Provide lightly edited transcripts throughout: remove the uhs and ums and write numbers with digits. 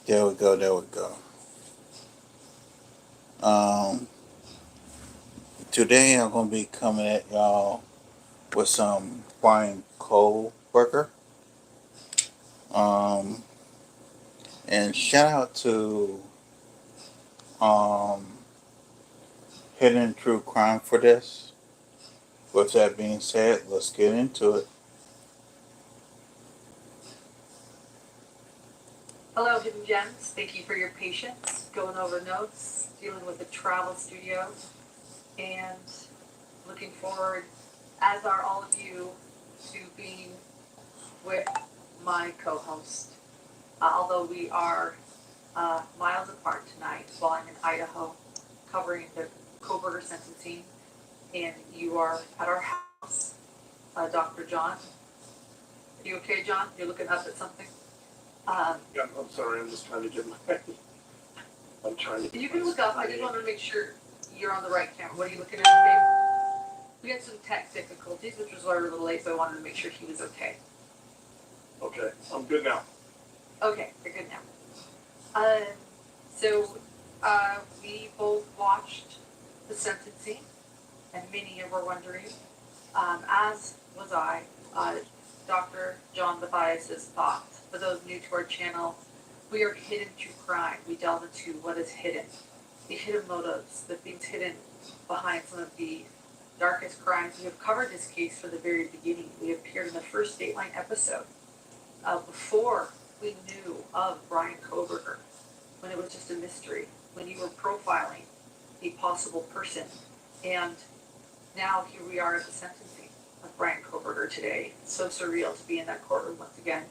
There we go. There we go. Um, Today I'm gonna be coming at y'all with some Bryan Kohberger. Um, and shout out to um, Hidden True Crime for this. With that being said, let's get into it. Hello, Hidden Gems. Thank you for your patience, going over notes, dealing with the travel studio, and looking forward, as are all of you, to being with my co host. Although we are miles apart tonight while I'm in Idaho covering the Kohberger sentencing, and you are at our house, Dr. John. Are you okay, John? You're looking up at something? Yeah, I'm sorry. I'm just trying to get my. I'm trying to. You can look up. I just wanted to make sure you're on the right camera. What are you looking at, babe? We had some tech difficulties, which was why we're a little late, so I wanted to make sure he was okay. Okay, I'm good now. Okay, you're good now. So we both watched the sentencing, and many were wondering, as was I, Dr. John Mathias's thoughts. For those new to our channel, we are hidden true crime. We delve into what is hidden, the hidden motives, the things hidden behind some of the darkest crimes. We have covered this case from the very beginning. We appeared in the first Dateline episode before we knew of Bryan Kohberger, when it was just a mystery, when you were profiling a possible person. And now here we are at the sentencing of Bryan Kohberger today. It's so surreal to be in that courtroom once again,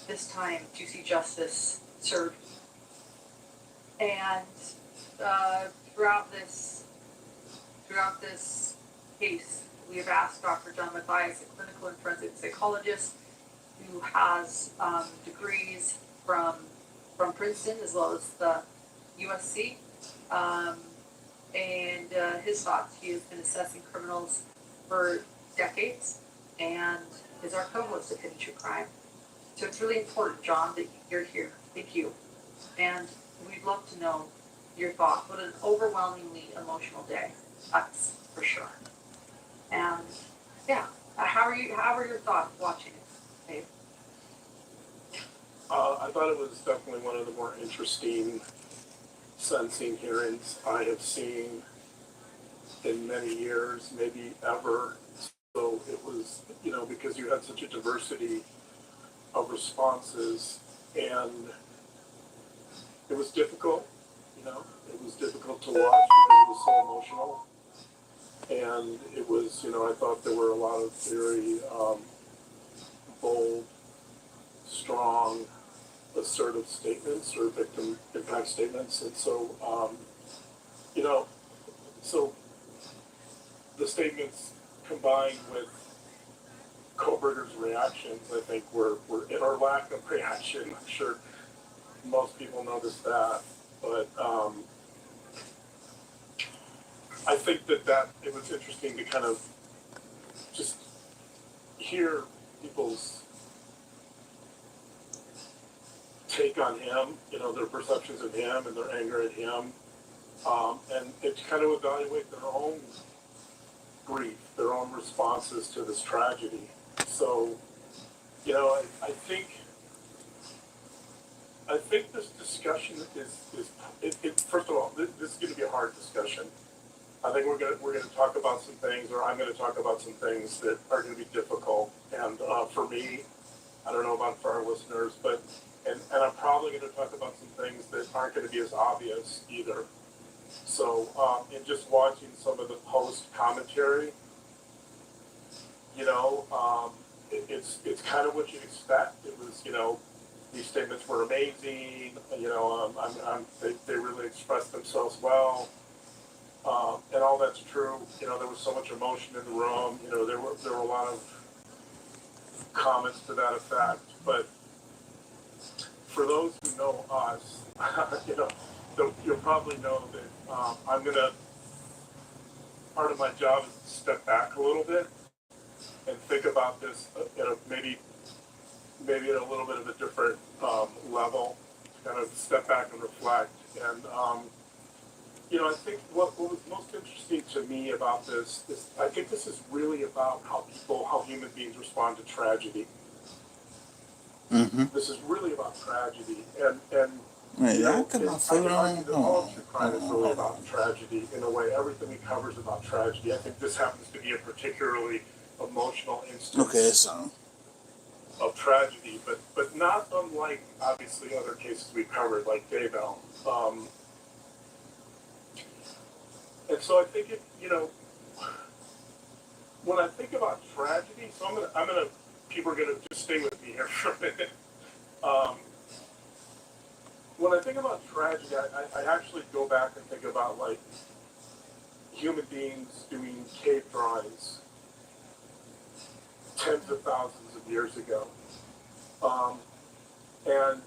this time to see justice served. And throughout this case, we have asked Dr. John Mathias, a clinical and forensic psychologist who has degrees from Princeton as well as the USC, and his thoughts. He has been assessing criminals for decades and is our co-host of Hidden True Crime. So it's really important, John, that you're here. Thank you. And we'd love to know your thoughts. What an overwhelmingly emotional day. That's for sure. And yeah, how are your thoughts watching it, Dave? I thought it was definitely one of the more interesting sentencing hearings I have seen in many years, maybe ever. So it was, because you had such a diversity of responses, and it was difficult. It was difficult to watch because it was so emotional, and it was, I thought there were a lot of very bold, strong, assertive statements or victim impact statements, and so so the statements combined with Kohberger's reactions, I think, were or lack of reaction. I'm sure most people noticed that, but I think that it was interesting to kind of just hear people's take on him, their perceptions of him and their anger at him, and to kind of evaluate their own grief, their own responses to this tragedy. So, I think this discussion is first of all, this is going to be a hard discussion. I think we're going to talk about some things, or I'm going to talk about some things that are going to be difficult. And for me, I don't know about for our listeners, but and I'm probably going to talk about some things that aren't going to be as obvious either. So in just watching some of the post commentary, it's kind of what you'd expect. It was, these statements were amazing. They really expressed themselves well. And all that's true. There was so much emotion in the room. There were a lot of comments to that effect. But for those who know us, you'll probably know that part of my job is to step back a little bit and think about this, maybe at a little bit of a different level, kind of step back and reflect. And, I think what was most interesting to me about this is I think this is really about how human beings respond to tragedy. Mm-hmm. This is really about tragedy. And Wait, you know, I got my I food can on. argue that Hold all on. of true crime is really about tragedy in a way. Everything we cover is about tragedy. I think this happens to be a particularly emotional instance Okay, it's on. of tragedy, but not unlike obviously other cases we've covered, like Daybell. And so I think when I think about tragedy, so I'm gonna, people are gonna just stay with me here for a minute. Um, when I think about tragedy, I actually go back and think about like human beings doing cave drawings tens of thousands of years ago. And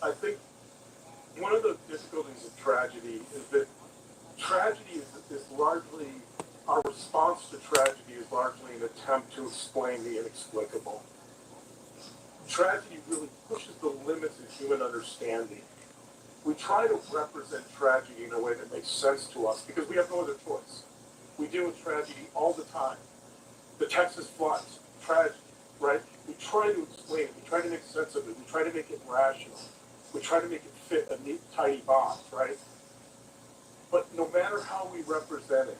I think one of the difficulties of tragedy is that tragedy is largely, our response to tragedy is largely an attempt to explain the inexplicable. Tragedy really pushes the limits of human understanding. We try to represent tragedy in a way that makes sense to us because we have no other choice. We deal with tragedy all the time. The Texas floods, tragedy, right? We try to explain it. We try to make sense of it. We try to make it rational. We try to make it fit a neat, tidy box, right? But no matter how we represent it,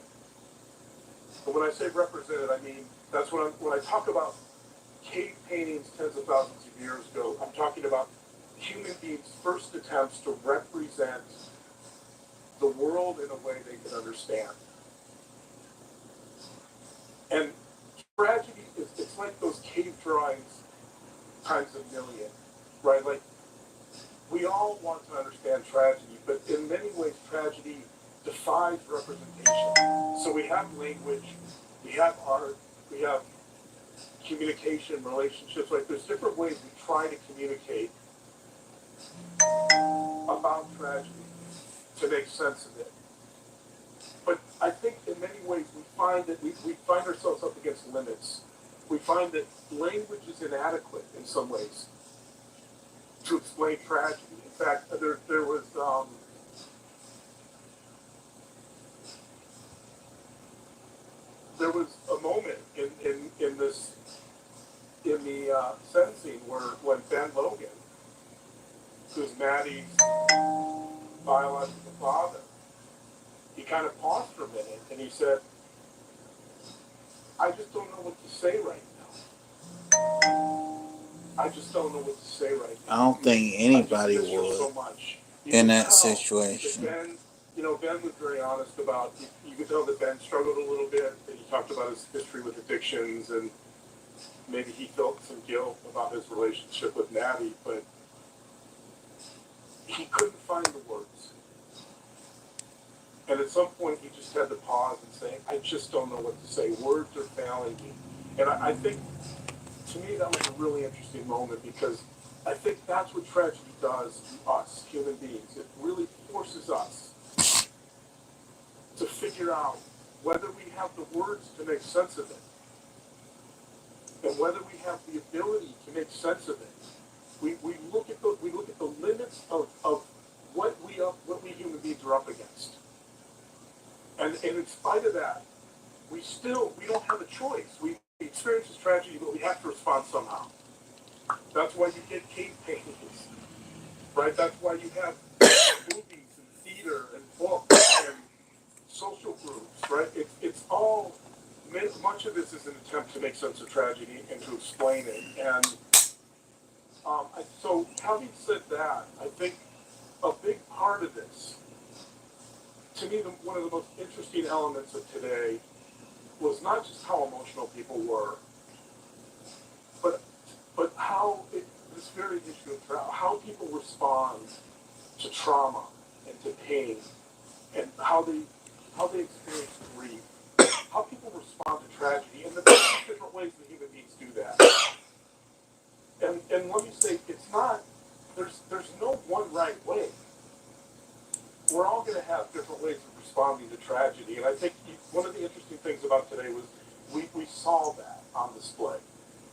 and when I say represent it, I mean, that's when I talk about cave paintings tens of thousands of years ago, I'm talking about human beings' first attempts to represent the world in a way they could understand. And tragedy it's like those cave drawings times a million, right? Like, we all want to understand tragedy, but in many ways, tragedy defies representation. So we have language, we have art, we have communication, relationships. Like, there's different ways we try to communicate about tragedy to make sense of it. But I think in many ways we find that we find ourselves up against limits. We find that language is inadequate in some ways to explain tragedy. In fact, there was a moment in the sentencing when Ben Logan, who's Maddie's biological father, he kind of paused for a minute and he said, I just don't know what to say right now. I just don't know what to say right now. I don't think anybody I just miss her would so much. in that situation. Ben, Ben was very honest about, you could tell that Ben struggled a little bit, and he talked about his history with addictions, and maybe he felt some guilt about his relationship with Maddie, but he couldn't find the words. And at some point, he just had to pause and say, I just don't know what to say. Words are failing me. And I think, to me, that was a really interesting moment because I think that's what tragedy does to us, human beings. It really forces us to figure out whether we have the words to make sense of it and whether we have the ability to make sense of it. We look at the limits of what we human beings are up against. And in spite of that, we don't have a choice. We experience this tragedy, but we have to respond somehow. That's why you get cave paintings, right? That's why you have movies and theater and books and social groups, right? It's all, much of this is an attempt to make sense of tragedy and to explain it. And so having said that, I think a big part of this, to me, one of the most interesting elements of today was not just how emotional people were, but how this very issue of trauma, how people respond to trauma and to pain, and how they experience grief, how people respond to tragedy, and the different ways that human beings do that. And let me say, it's not, there's no one right way. We're all going to have different ways of responding to tragedy, and I think one of the interesting things about today was we saw that on display.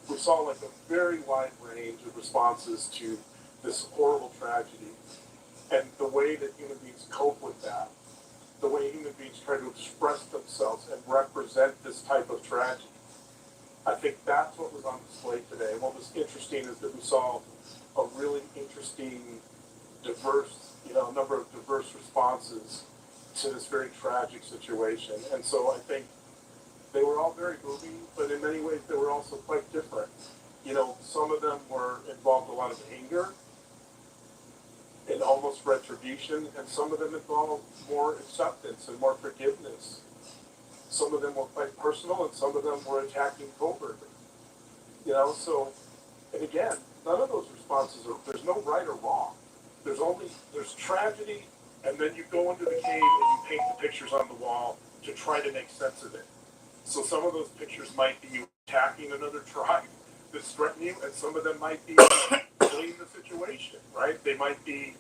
We saw like a very wide range of responses to this horrible tragedy. and the way that human beings cope with that, the way human beings try to express themselves and represent this type of tragedy. I think that's what was on display today. And what was interesting is that we saw a really interesting, diverse, number of diverse responses to this very tragic situation. And so I think they were all very moving, but in many ways they were also quite different. Some of them were involved a lot of anger and almost retribution, and some of them involved more acceptance and more forgiveness. Some of them were quite personal, and some of them were attacking Kohberger. So, and again, none of those responses there's no right or wrong. There's tragedy, and then you go into the cave and you paint the pictures on the wall to try to make sense of it. So some of those pictures might be you attacking another tribe that's threatening you, and some of them might be fleeing the situation, right? They might be,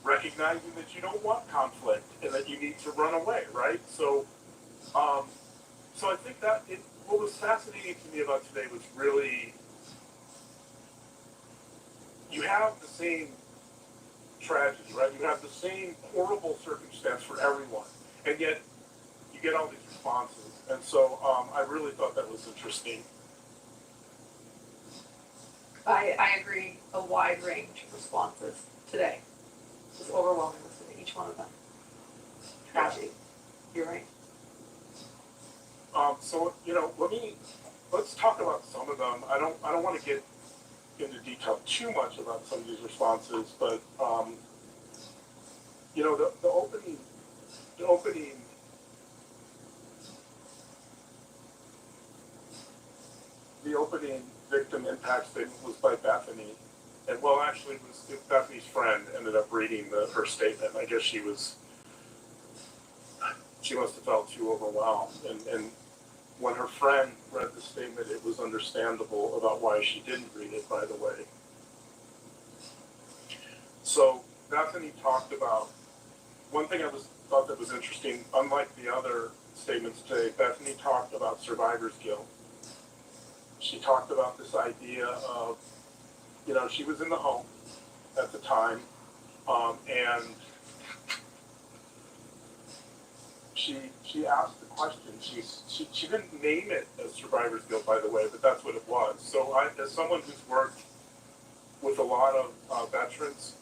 recognizing that you don't want conflict and that you need to run away, right? So I think that what was fascinating to me about today was really, you have the same tragedy, right? You have the same horrible circumstance for everyone, and yet you get all these responses. And so I really thought that was interesting. I agree, a wide range of responses today. It was overwhelming listening to each one of them. Tragedy. You're right. So let's talk about some of them. I don't want to get into detail too much about some of these responses, but the opening victim impact statement was by Bethany, and actually, it was Bethany's friend ended up reading her statement. I guess she must have felt too overwhelmed, and when her friend read the statement, it was understandable about why she didn't read it, by the way. So Bethany talked about, one thing I thought that was interesting, unlike the other statements today, Bethany talked about survivor's guilt. She talked about this idea of, she was in the home at the time, and she asked the question. She didn't name it as survivor's guilt, by the way, but that's what it was. So as someone who's worked with a lot of veterans,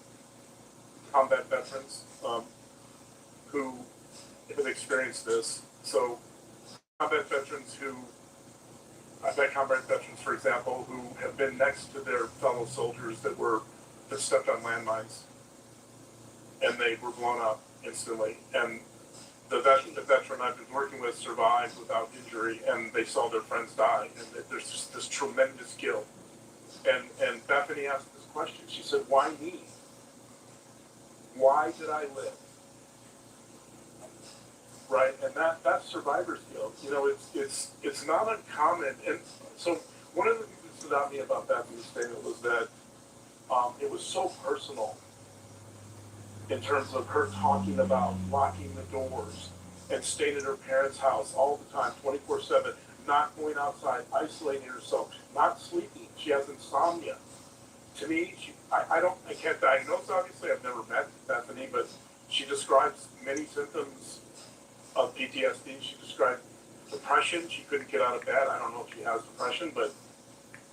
combat veterans, who have experienced this, so combat veterans I've met combat veterans, for example, who have been next to their fellow soldiers that stepped on landmines, and they were blown up instantly. And the veteran I've been working with survived without injury, and they saw their friends die, and there's just this tremendous guilt. And Bethany asked this question. She said, "Why me? Why did I live?" Right, and that's survivor's guilt. It's not uncommon. And so one of the things that stood out to me about Bethany's statement was that it was so personal in terms of her talking about locking the doors and staying at her parents' house all the time, 24/7, not going outside, isolating herself, not sleeping. She has insomnia. To me, I can't diagnose, obviously. I've never met Bethany, but she describes many symptoms of PTSD. She described depression. She couldn't get out of bed. I don't know if she has depression, but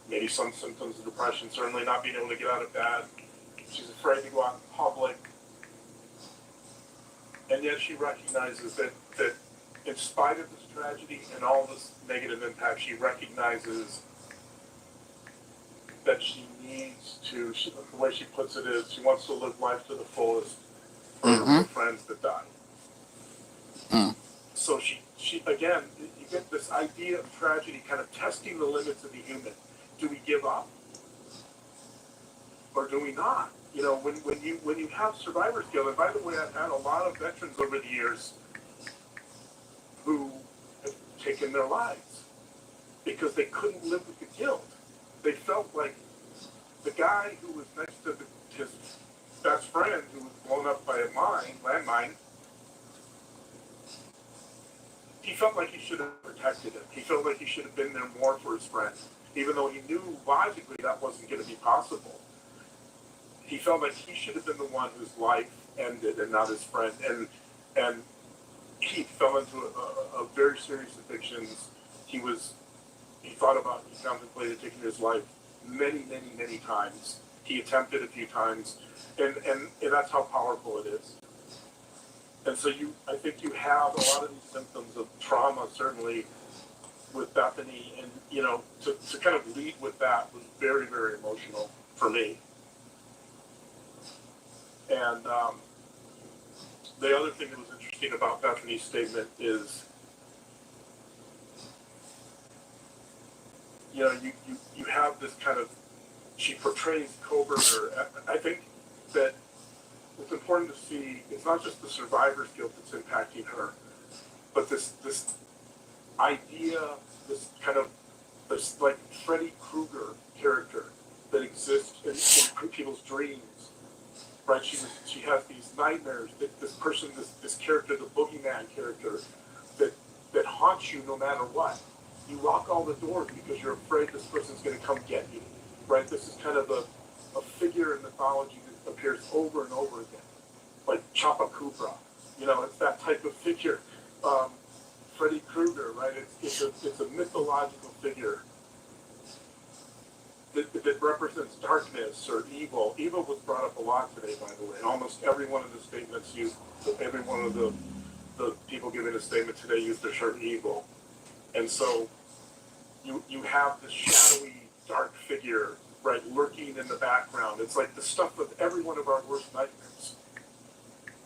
maybe some symptoms of depression, certainly not being able to get out of bed. She's afraid to go out in public. And yet she recognizes that in spite of this tragedy and all this negative impact, she recognizes that she needs to, the way she puts it is, she wants to live life to the fullest for her friends that died. So she again, you get this idea of tragedy kind of testing the limits of the human. Do we give up? Or do we not? When you have survivor's guilt, and by the way, I've had a lot of veterans over the years who have taken their lives because they couldn't live with the guilt. They felt like the guy who was next to his best friend who was blown up by a landmine, he felt like he should have protected him. He felt like he should have been there more for his friend, even though he knew logically that wasn't going to be possible. he felt like he should have been the one whose life ended and not his friend. And he fell into a very serious addictions. He contemplated taking his life many times. He attempted a few times, and that's how powerful it is. And so I think you have a lot of these symptoms of trauma, certainly with Bethany, and to kind of lead with that was very emotional for me. And the other thing that was interesting about Bethany's statement is, you have this kind of, she portrays Kohberger. I think that it's important to see, it's not just the survivor's guilt that's impacting her, but this idea, this like Freddy Krueger character that exists in people's dreams, right? She has these nightmares, this character, the boogeyman character, that haunts you no matter what. You lock all the doors because you're afraid this person's going to come get you, right? This is kind of a figure in mythology that appears over and over again, like Chapakubra. It's that type of figure. Freddy Krueger, right? It's a mythological figure that represents darkness or evil. Evil was brought up a lot today, by the way. Almost every one of the statements every one of the people giving a statement today used the term evil. And so you have this shadowy, dark figure, right, lurking in the background. It's like the stuff of every one of our worst nightmares.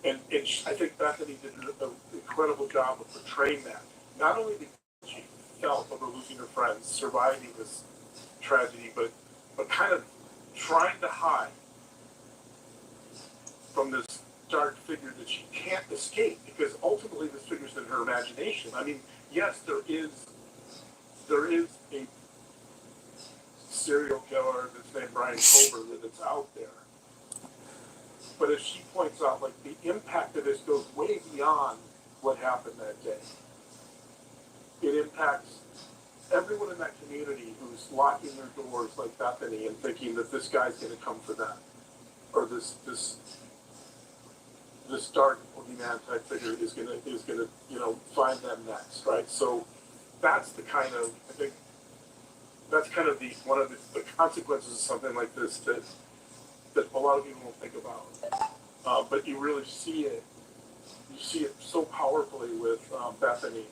And I think Bethany did an incredible job of portraying that. Not only because she felt over losing her friends, surviving this tragedy, but kind of trying to hide from this dark figure that she can't escape, because ultimately this figure's in her imagination. I mean, yes, there is a serial killer that's named Bryan Kohberger that's out there. But as she points out, like, the impact of this goes way beyond what happened that day. It impacts everyone in that community who's locking their doors like Bethany and thinking that this guy's going to come for them, or this dark boogeyman type figure is going to find them next, right? So that's the kind of, I think that's kind of one of the consequences of something like this that a lot of people don't think about. But you really see it. You see it so powerfully with Bethany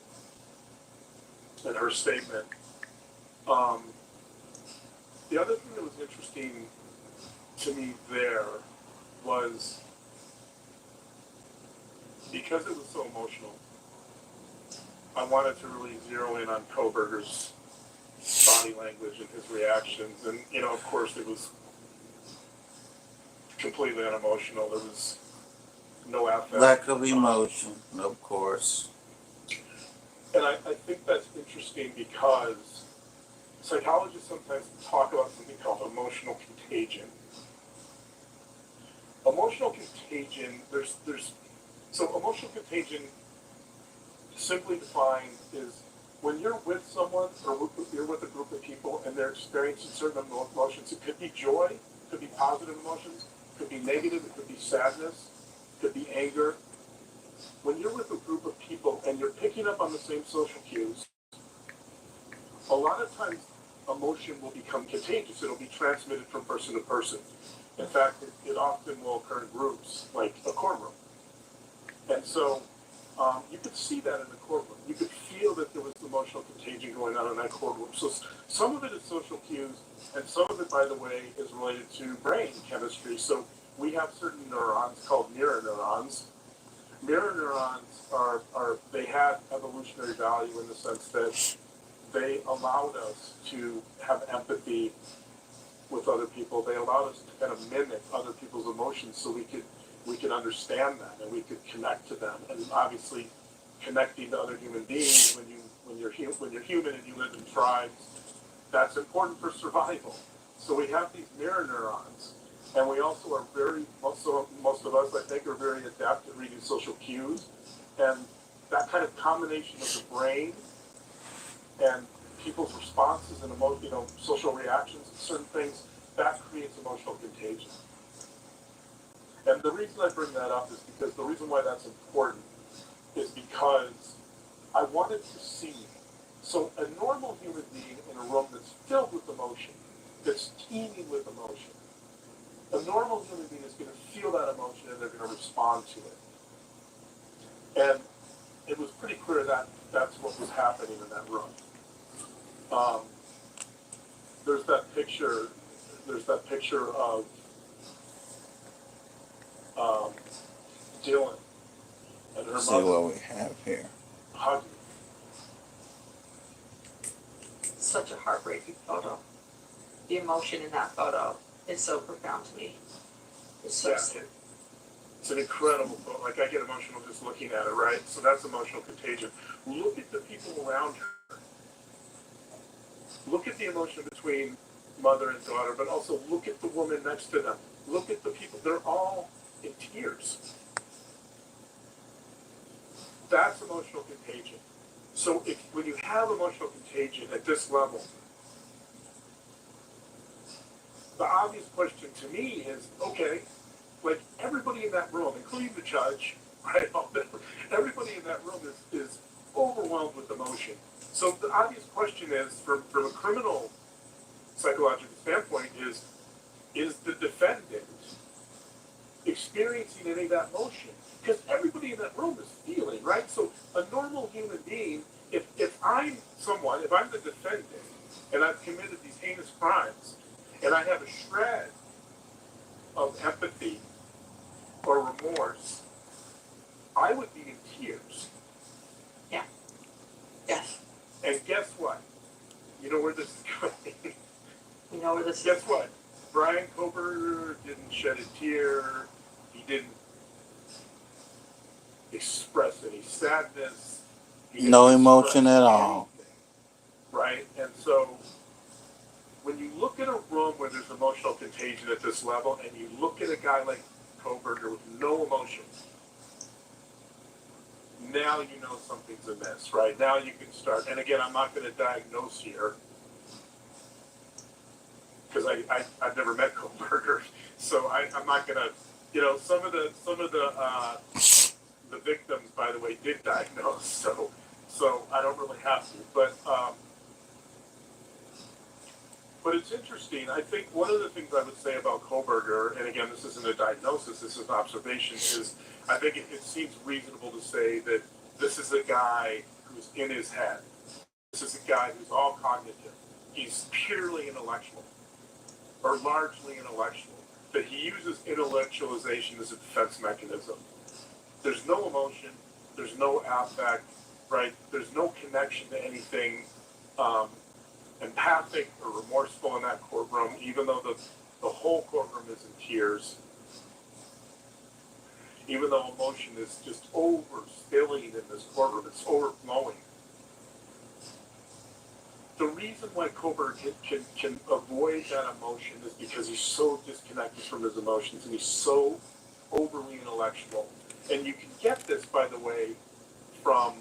and her statement. The other thing that was interesting to me there was, because it was so emotional, I wanted to really zero in on Kohberger's body language and his reactions. And, of course, it was completely unemotional. There was no affect. Lack of emotion, of course. And I think that's interesting because psychologists sometimes talk about something called emotional contagion. Emotional contagion, so emotional contagion, simply defined, is when you're with someone or you're with a group of people and they're experiencing certain emotions. It could be joy, it could be positive emotions, it could be negative, it could be sadness, it could be anger. When you're with a group of people and you're picking up on the same social cues, a lot of times emotion will become contagious. It'll be transmitted from person to person. In fact, it often will occur in groups, like a courtroom. And so you could see that in the courtroom. You could feel that there was emotional contagion going on in that courtroom. So some of it is social cues, and some of it, by the way, is related to brain chemistry. So we have certain neurons called mirror neurons. Mirror neurons they had evolutionary value in the sense that they allowed us to have empathy with other people. They allowed us to kind of mimic other people's emotions so we could understand them and we could connect to them. And obviously, connecting to other human beings when you're human and you live in tribes, that's important for survival. So we have these mirror neurons, and we also are most of us, I think, are very adept at reading social cues, and that kind of combination of the brain and people's responses and social reactions to certain things, that creates emotional contagion. And the reason I bring that up is because the reason why that's important is because I wanted to see, so a normal human being in a room that's filled with emotion, that's teeming with emotion, a normal human being is going to feel that emotion and they're going to respond to it. And it was pretty clear that that's what was happening in that room. There's that picture of Dylan and her See mother what we have here. hugging. Such a heartbreaking photo. The emotion in that photo is so profound to me. It's so sad. It's an incredible photo. Like, I get emotional just looking at it, right? So that's emotional contagion. Look at the people around her. Look at the emotion between mother and daughter, but also look at the woman next to them. Look at the people. They're all in tears. That's emotional contagion. So when you have emotional contagion at this level, the obvious question to me is, okay, like everybody in that room, including the judge, right? Everybody in that room is overwhelmed with emotion. So the obvious question is, from a criminal psychological standpoint, is the defendant experiencing any of that emotion? Because everybody in that room is feeling, right? So a normal human being, if I'm the defendant, and I've committed these heinous crimes, and I have a shred of empathy or remorse, I would be in tears. Yeah. Yes. And guess what? You know where this is going? You know where this Guess what? Bryan Kohberger didn't shed a tear. He didn't express any sadness. No emotion at all. Anything, right? And so when you look at a room where there's emotional contagion at this level, and you look at a guy like Kohberger with no emotion, now you know something's amiss, right? Now you can start. And again, I'm not going to diagnose here because I've never met Kohberger, so I'm not going to. You know, some of the victims, by the way, did diagnose, so I don't really have to. But it's interesting. I think one of the things I would say about Kohberger, and again, this isn't a diagnosis, this is an observation, is I think it seems reasonable to say that this is a guy who's in his head. This is a guy who's all cognitive. He's purely intellectual, or largely intellectual. That he uses intellectualization as a defense mechanism. There's no emotion, there's no affect, right? There's no connection to anything empathic or remorseful in that courtroom, even though the whole courtroom is in tears. Even though emotion is just overspilling in this courtroom, it's overflowing. The reason why Kohberger can avoid that emotion is because he's so disconnected from his emotions and he's so overly intellectual. And you can get this, by the way, from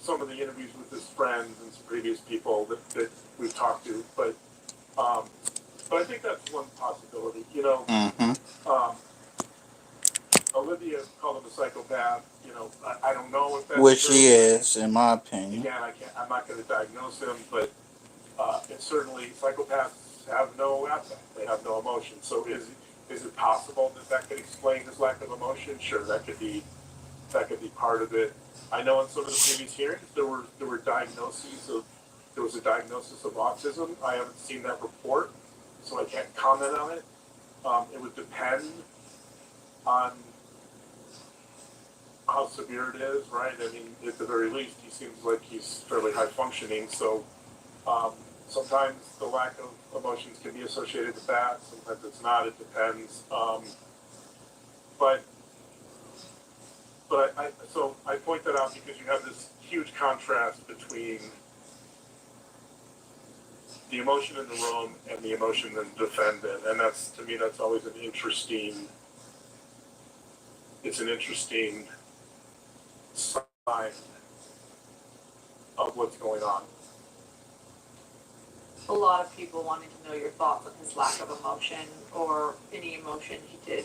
some of the interviews with his friends and some previous people that we've talked to. But I think that's one possibility. You know, Olivia called him a psychopath. You know, I don't know if that's Which true. he is, in my opinion. Again, I'm not going to diagnose him, but it's certainly psychopaths have no affect. They have no emotion. So is it possible that could explain his lack of emotion? Sure, that could be part of it. I know in some of the previous hearings there were diagnoses of there was a diagnosis of autism. I haven't seen that report, so I can't comment on it. It would depend on how severe it is, right? I mean, at the very least, he seems like he's fairly high functioning. So sometimes the lack of emotions can be associated with that. Sometimes it's not. It depends. But I point that out because you have this huge contrast between the emotion in the room and the emotion in the defendant, and that's, to me, that's always an interesting sign of what's going on. a lot of people wanting to know your thoughts on his lack of emotion or any emotion he did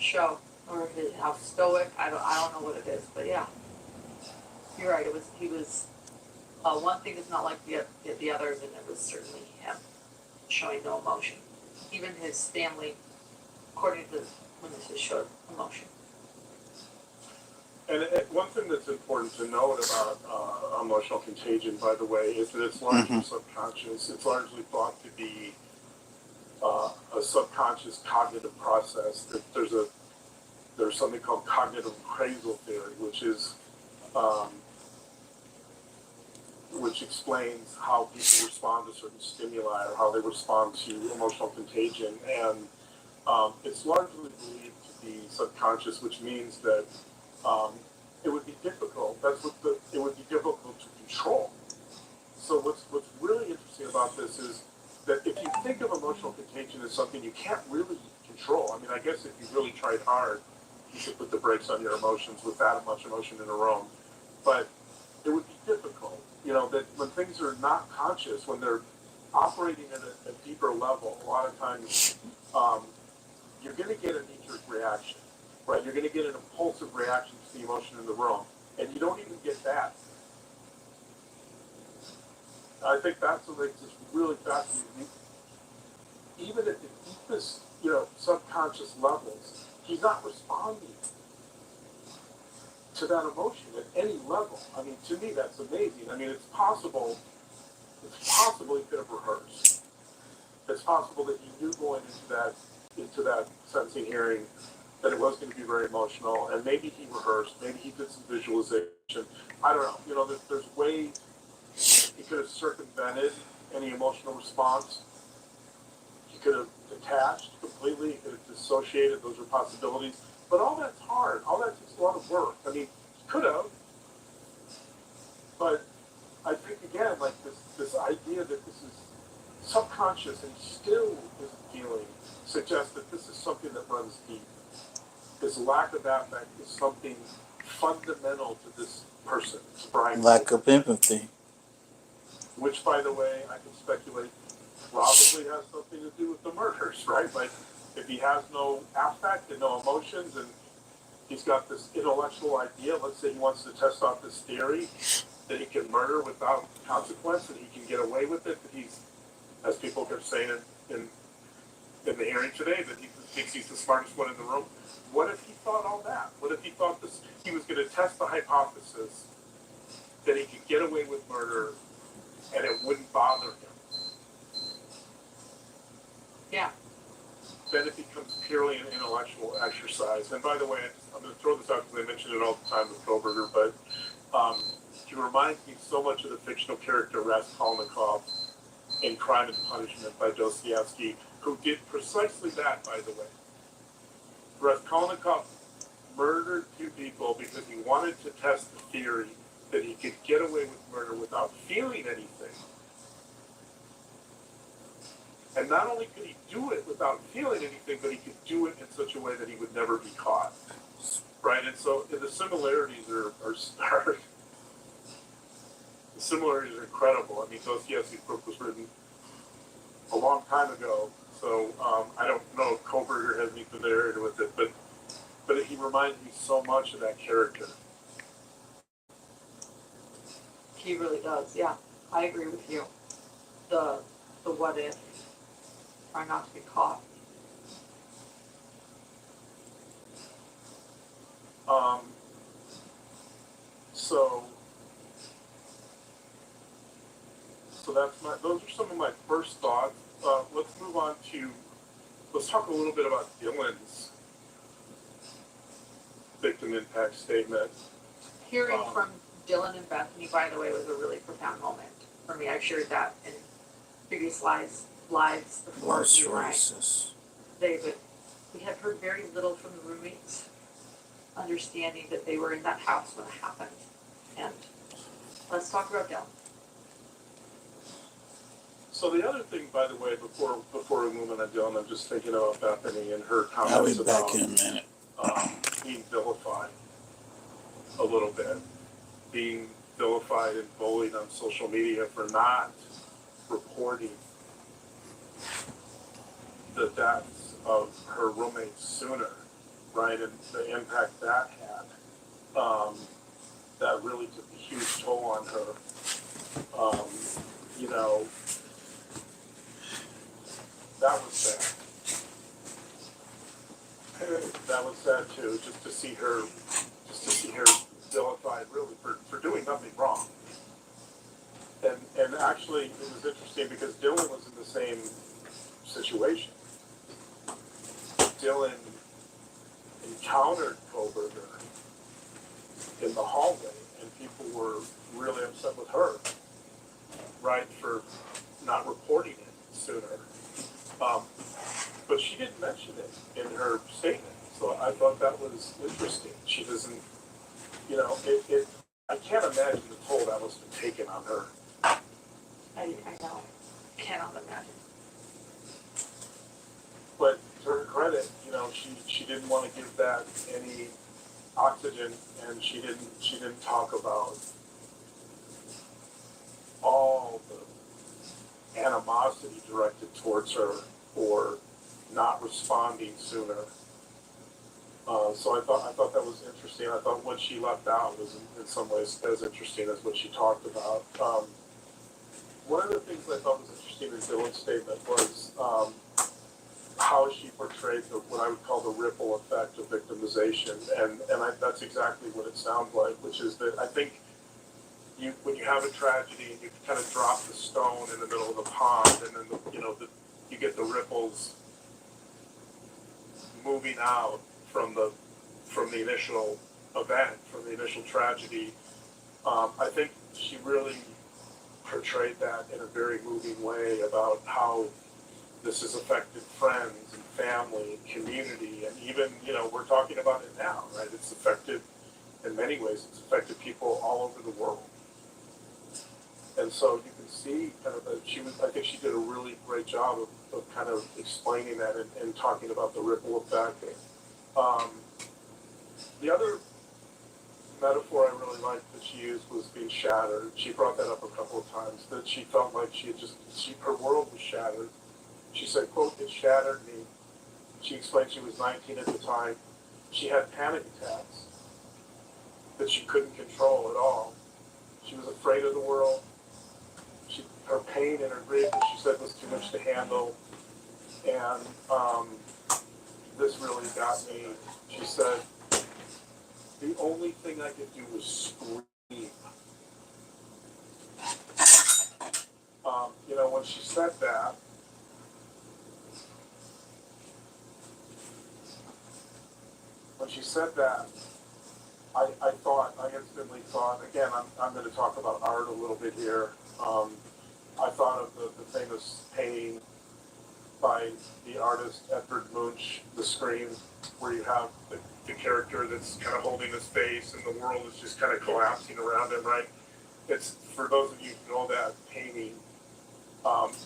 show, or how stoic. I don't know what it is, but yeah, you're right. He was one thing is not like the others, and it was certainly him showing no emotion. Even his family, according to witnesses, showed emotion. And one thing that's important to note about emotional contagion, by the way, is that it's largely subconscious. It's largely thought to be a subconscious cognitive process. There's something called cognitive appraisal theory, which explains how people respond to certain stimuli or how they respond to emotional contagion. And it's largely believed to be subconscious, which means that it would be difficult. It would be difficult to control. So what's really interesting about this is that if you think of emotional contagion as something you can't really control, I mean, I guess if you really tried hard, you could put the brakes on your emotions with that much emotion in a room. But it would be difficult, that when things are not conscious, when they're operating at a deeper level, a lot of times you're going to get a knee-jerk reaction, right? You're going to get an impulsive reaction to the emotion in the room, and you don't even get that. I think that's what makes this really fascinating. Even at the deepest, subconscious levels, he's not responding to that emotion at any level. I mean, to me, that's amazing. I mean, it's possible he could have rehearsed. It's possible that he knew going into that sentencing hearing that it was going to be very emotional, and maybe he rehearsed, maybe he did some visualization. I don't know. There's ways he could have circumvented any emotional response. He could have detached completely. He could have dissociated. Those are possibilities. But all that's hard. All that takes a lot of work. I mean, he could have. But I think, again, like this idea that this is subconscious and still isn't feeling suggests that this is something that runs deep. This lack of affect is something fundamental to this person, to Bryan. Lack of empathy. Which, by the way, I can speculate probably has something to do with the murders, right? Like, if he has no affect and no emotions, and he's got this intellectual idea, let's say he wants to test out this theory that he can murder without consequence, and he can get away with it, that he's, as people kept saying in the hearing today, that he thinks he's the smartest one in the room. What if he thought all that? What if he thought he was going to test the hypothesis that he could get away with murder and it wouldn't bother him? Yeah. Then it becomes purely an intellectual exercise. And by the way, I'm going to throw this out because I mention it all the time with Kohberger, but he reminds me so much of the fictional character Raskolnikov in Crime and Punishment by Dostoevsky, who did precisely that, by the way. Raskolnikov murdered two people because he wanted to test the theory that he could get away with murder without feeling anything. And not only could he do it without feeling anything, but he could do it in such a way that he would never be caught. Right? And so the similarities are the similarities are incredible. I mean, Dostoevsky's book was written a long time ago, so I don't know if Kohberger has any familiarity with it, but he reminds me so much of that character. He really does, yeah. I agree with you. The what if, try not to be caught. So those are some of my first thoughts. Let's move on to, let's talk a little bit about Dylan's victim impact statement. Hearing from Dylan and Bethany, by the way, was a really profound moment for me. I've shared that in previous lives before. Most you and I. racist. David, we had heard very little from the roommates, understanding that they were in that house when it happened. And let's talk about Dylan. So the other thing, by the way, before we move on to Dylan, I'm just thinking about Bethany and her I'll comments be back about in a minute. being vilified a little bit, being vilified and bullied on social media for not reporting the deaths of her roommates sooner, right, and the impact that had, that really took a huge toll on her. You know, that was sad. That was sad too, just to see her vilified really for doing nothing wrong. And actually, it was interesting because Dylan was in the same situation. Dylan encountered Kohberger in the hallway, and people were really upset with her, right, for not reporting it sooner. But she didn't mention it in her statement, so I thought that was interesting. She doesn't, you know, I can't imagine the toll that must have taken on her. I know, cannot imagine. But to her credit, you know, she didn't want to give that any oxygen, and she didn't talk about all the animosity directed towards her for not responding sooner. So I thought that was interesting. I thought what she left out was in some ways as interesting as what she talked about. One of the things I thought was interesting in Dylan's statement was how she portrayed what I would call the ripple effect of victimization, and that's exactly what it sounds like, which is that I think when you have a tragedy and you kind of drop the stone in the middle of the pond, and then you get the ripples moving out from the initial event, from the initial tragedy. I think she really portrayed that in a very moving way about how this has affected friends and family and community, and even, we're talking about it now, right? It's affected, in many ways, it's affected people all over the world. And so you can see kind of I think she did a really great job of kind of explaining that and talking about the ripple effect. The other metaphor I really liked that she used was being shattered. She brought that up a couple of times, that she felt like her world was shattered. She said, quote, "It shattered me." She explained she was 19 at the time. She had panic attacks that she couldn't control at all. She was afraid of the world. Her pain and her grief, she said, was too much to handle. And this really got me. She said, the only thing I could do was scream. When she said that, I instantly thought, again, I'm going to talk about art a little bit here. I thought of the famous painting by the artist Edvard Munch, The Scream, where you have the character that's kind of holding his face and the world is just kind of collapsing around him, right? It's, for those of you who know that painting,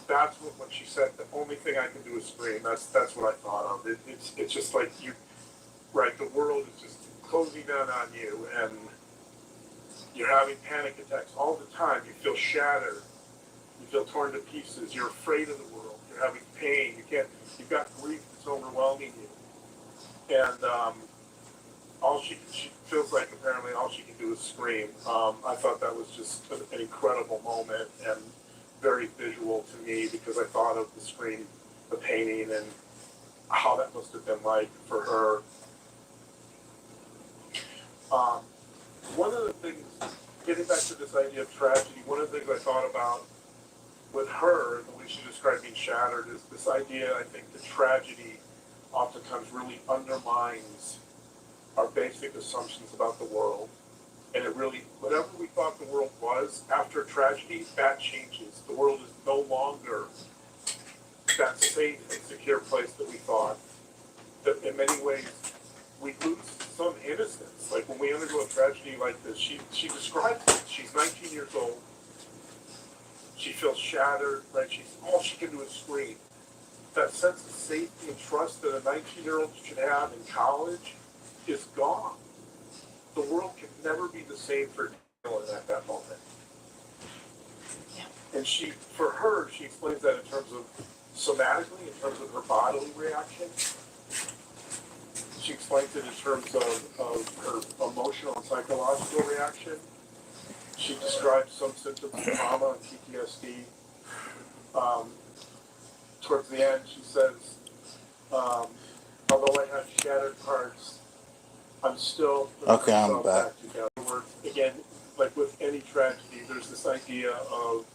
that's when she said, the only thing I can do is scream. That's what I thought of. It's just like right, the world is just closing down on you, and you're having panic attacks all the time. You feel shattered. You feel torn to pieces. You're afraid of the world. You're having pain. You've got grief that's overwhelming you. And she feels like apparently all she can do is scream. I thought that was just an incredible moment and very visual to me, because I thought of the scream, the painting, and how that must have been like for her. One of the things, getting back to this idea of tragedy, one of the things I thought about with her, and the way she described being shattered, is this idea, I think, that tragedy oftentimes really undermines our basic assumptions about the world. And it really, whatever we thought the world was after tragedy, that changes. The world is no longer that safe and secure place that we thought. That in many ways, we lose some innocence. Like when we undergo a tragedy like this, she describes it. She's 19 years old. She feels shattered, right? All she can do is scream. That sense of safety and trust that a 19-year-old should have in college is gone. The world can never be the same for Dylan at that moment. Yeah. And for her, she explains that in terms of somatically, in terms of her bodily reaction. She explains it in terms of her emotional and psychological reaction. She describes some symptoms of trauma and PTSD. Towards the end, she says, although I have shattered parts, I'm still putting Okay, I'm myself back. together. Again, like with any tragedy, there's this idea of,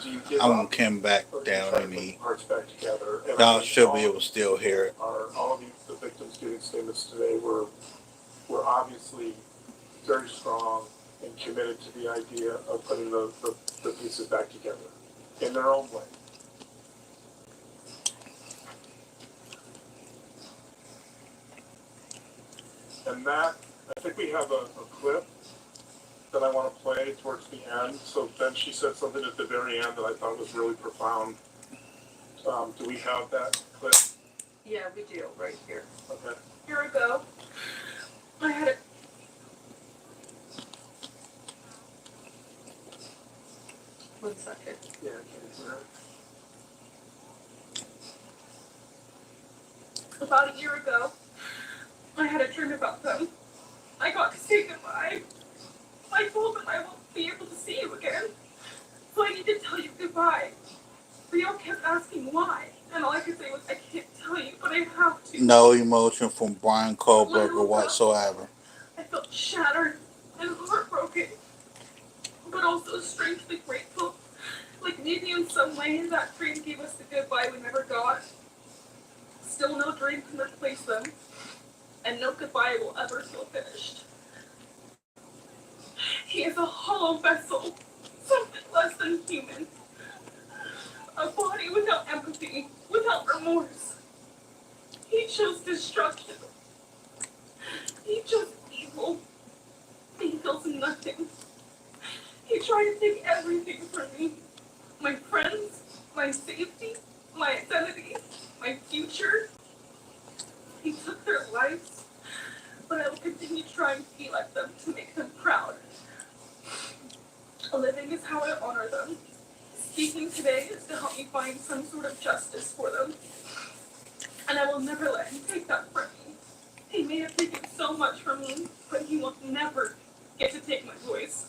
do you give I'm gonna up come back or do you down try to and put the eat. parts back together? And Y'all I think should be able to still hear it. all of the victims giving statements today were obviously very strong and committed to the idea of putting the pieces back together in their own way. And that, I think we have a clip that I want to play towards the end. So then she said something at the very end that I thought was really profound. Do we have that clip? Yeah, we do, right here. Okay. A year ago, I had a... One second. Yeah, I can't hear it. About a year ago, I had a dream about them. I got to say goodbye. I told them I won't be able to see you again. So I need to tell you goodbye. Rio kept asking why, and all I could say was, I can't tell you, but I have to. No emotion from Bryan Kohberger whatsoever. I felt shattered and heartbroken, but also strangely grateful. Like maybe in some way that dream gave us the goodbye we never got. Still no dream can replace them, and no goodbye will ever feel finished. He is a hollow vessel, something less than human. A body without empathy, without remorse. He chose destruction. He chose evil. He feels nothing. He tried to take everything from me. My friends, my safety, my identity, my future. He took their lives, but I will continue trying to be like them to make them proud. Living is how I honor them. Speaking today is to help me find some sort of justice for them. And I will never let him take that from me. He may have taken so much from me, but he will never get to take my voice.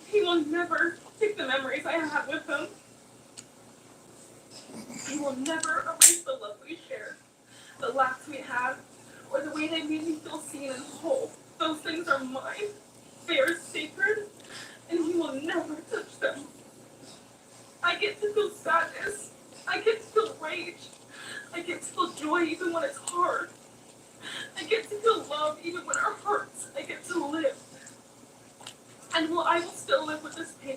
He will never take the memories I had with him. He will never erase the love we shared, the laughs we had, or the way they made me feel seen and whole. Those things are mine. They are sacred, and he will never touch them. I get to feel sadness. I get to feel rage. I get to feel joy even when it's hard. I get to feel love even when it hurts. I get to live. And while I will still live with this pain,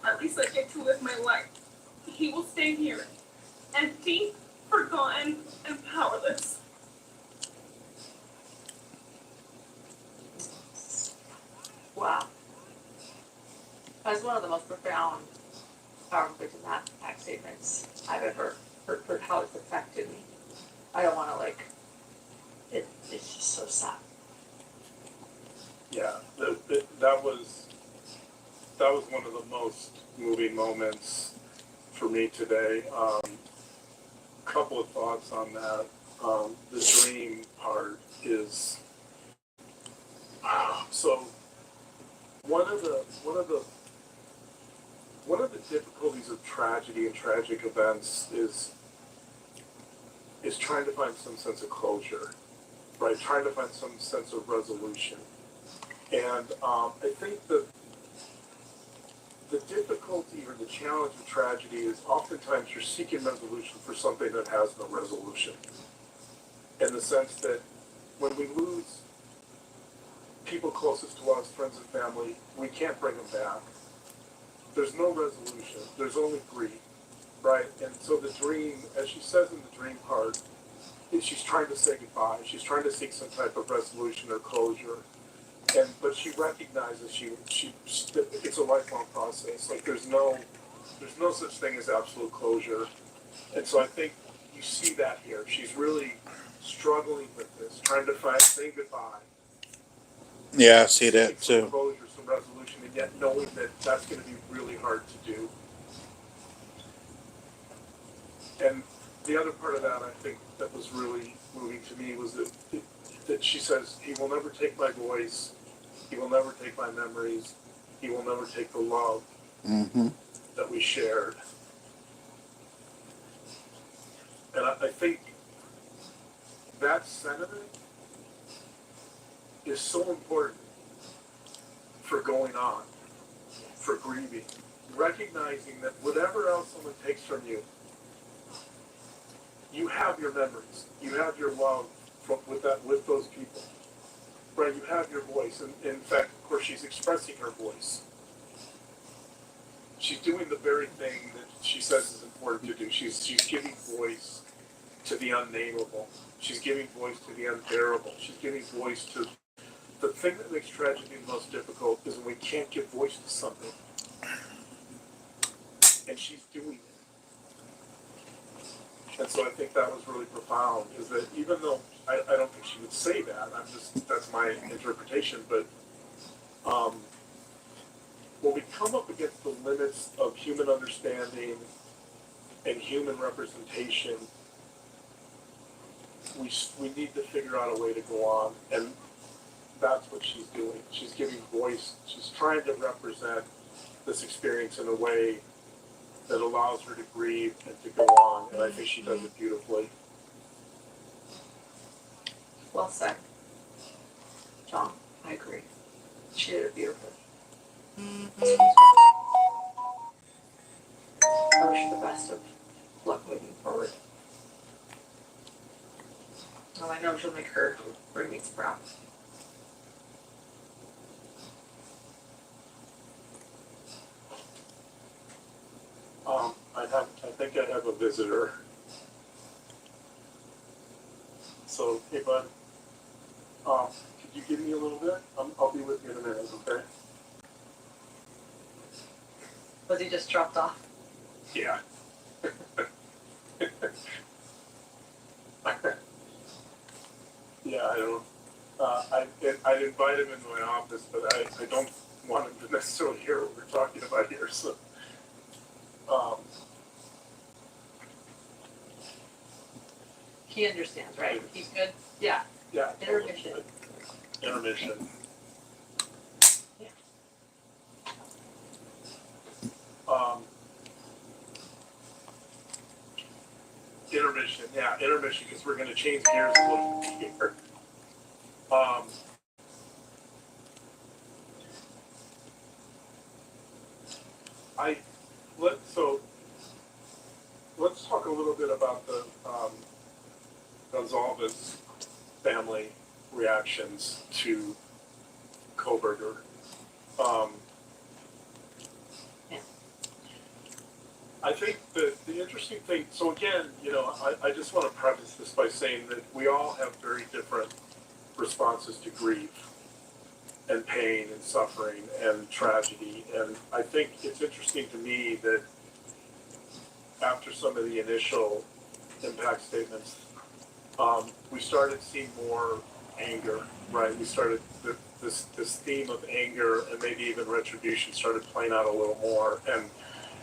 at least I get to live my life. He will stay here, empty, forgotten, and powerless. Wow. That's one of the most profound, powerful impact statements I've ever heard how it's affected me. I don't want to it's just so sad. Yeah, that was one of the most moving moments for me today. Couple of thoughts on that. The dream part is so one of the difficulties of tragedy and tragic events is trying to find some sense of closure, right? Trying to find some sense of resolution. And I think the difficulty or the challenge of tragedy is oftentimes you're seeking resolution for something that has no resolution. In the sense that when we lose people closest to us, friends and family, we can't bring them back. There's no resolution. There's only grief, right? And so the dream, as she says in the dream part, is she's trying to say goodbye. She's trying to seek some type of resolution or closure. But she recognizes it's a lifelong process. Like there's no such thing as absolute closure. And so I think you see that here. She's really struggling with this, trying to say goodbye. Yeah, I see that Some too. closure, some resolution, and and yet knowing that that's going to be really hard to do. And the other part of that, I think, that was really moving to me was that she says, he will never take my voice, he will never take my memories, he will never take the love that we shared. And I think that sentiment is so important for going on, for grieving, recognizing that whatever else someone takes from you, you have your memories, you have your love with those people, right? You have your voice, and in fact, of course, she's expressing her voice. She's doing the very thing that she says is important to do. She's giving voice to the unnameable. She's giving voice to the unbearable. She's giving voice to the thing that makes tragedy the most difficult is when we can't give voice to something. And she's doing it. And so I think that was really profound, is that even though I don't think she would say that, that's my interpretation, but when we come up against the limits of human understanding and human representation, we need to figure out a way to go on, and that's what she's doing. She's giving voice, she's trying to represent this experience in a way that allows her to grieve and to go on, and I think she does it beautifully. Well said. John, I agree. She did it beautifully. I wish her the best of luck moving forward. Well, I know she'll make her roommates proud. I think I have a visitor. So, hey bud, could you give me a little bit? I'll be with you in a minute, okay? Was he just dropped off? Yeah. Yeah, I don't. I'd invite him into my office, but I don't want him to necessarily hear what we're talking about here. So, He understands, right? He's good? Yeah. yeah. Intermission. Intermission. Yeah. Intermission. Yeah, intermission, because we're going to change gears a little bit here. Let's talk a little bit about the Gonzalez family reactions to Kohberger. I think that the interesting thing, so again, I just want to preface this by saying that we all have very different responses to grief and pain and suffering and tragedy. And I think it's interesting to me that after some of the initial impact statements, we started seeing more anger, right? We started, this theme of anger and maybe even retribution started playing out a little more.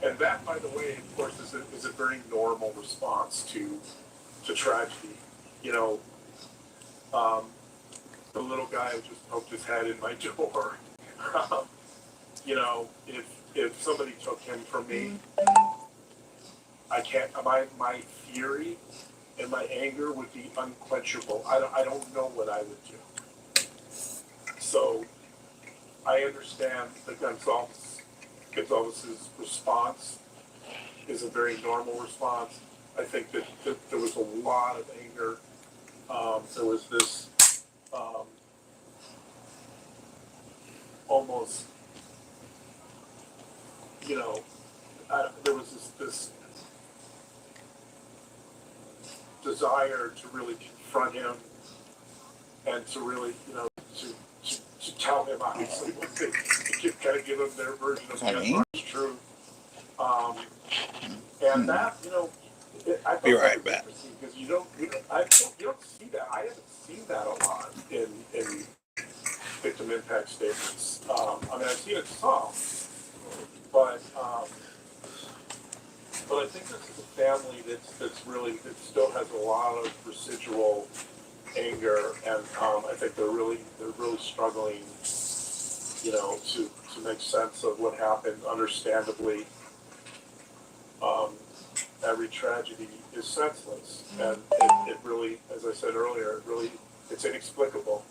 And that, by the way, of course, is a very normal response to tragedy. The little guy who just poked his head in my door. If somebody took him from me, I can't. My fury and my anger would be unquenchable. I don't know what I would do. So I understand that Gonzalez's response is a very normal response. I think that there was a lot of anger. There was this almost, there was this desire to really confront him and to really, to tell him obviously what they kind of give them their version of the unvarnished truth. And that, I thought Be that right was back. interesting because you don't see that. I haven't seen that a lot in victim impact statements. I mean, I've seen it some, but I think this is a family that's really, that still has a lot of residual anger, and I think they're really struggling, you know, to make sense of what happened. Understandably, every tragedy is senseless, and it really, as I said earlier, it's inexplicable,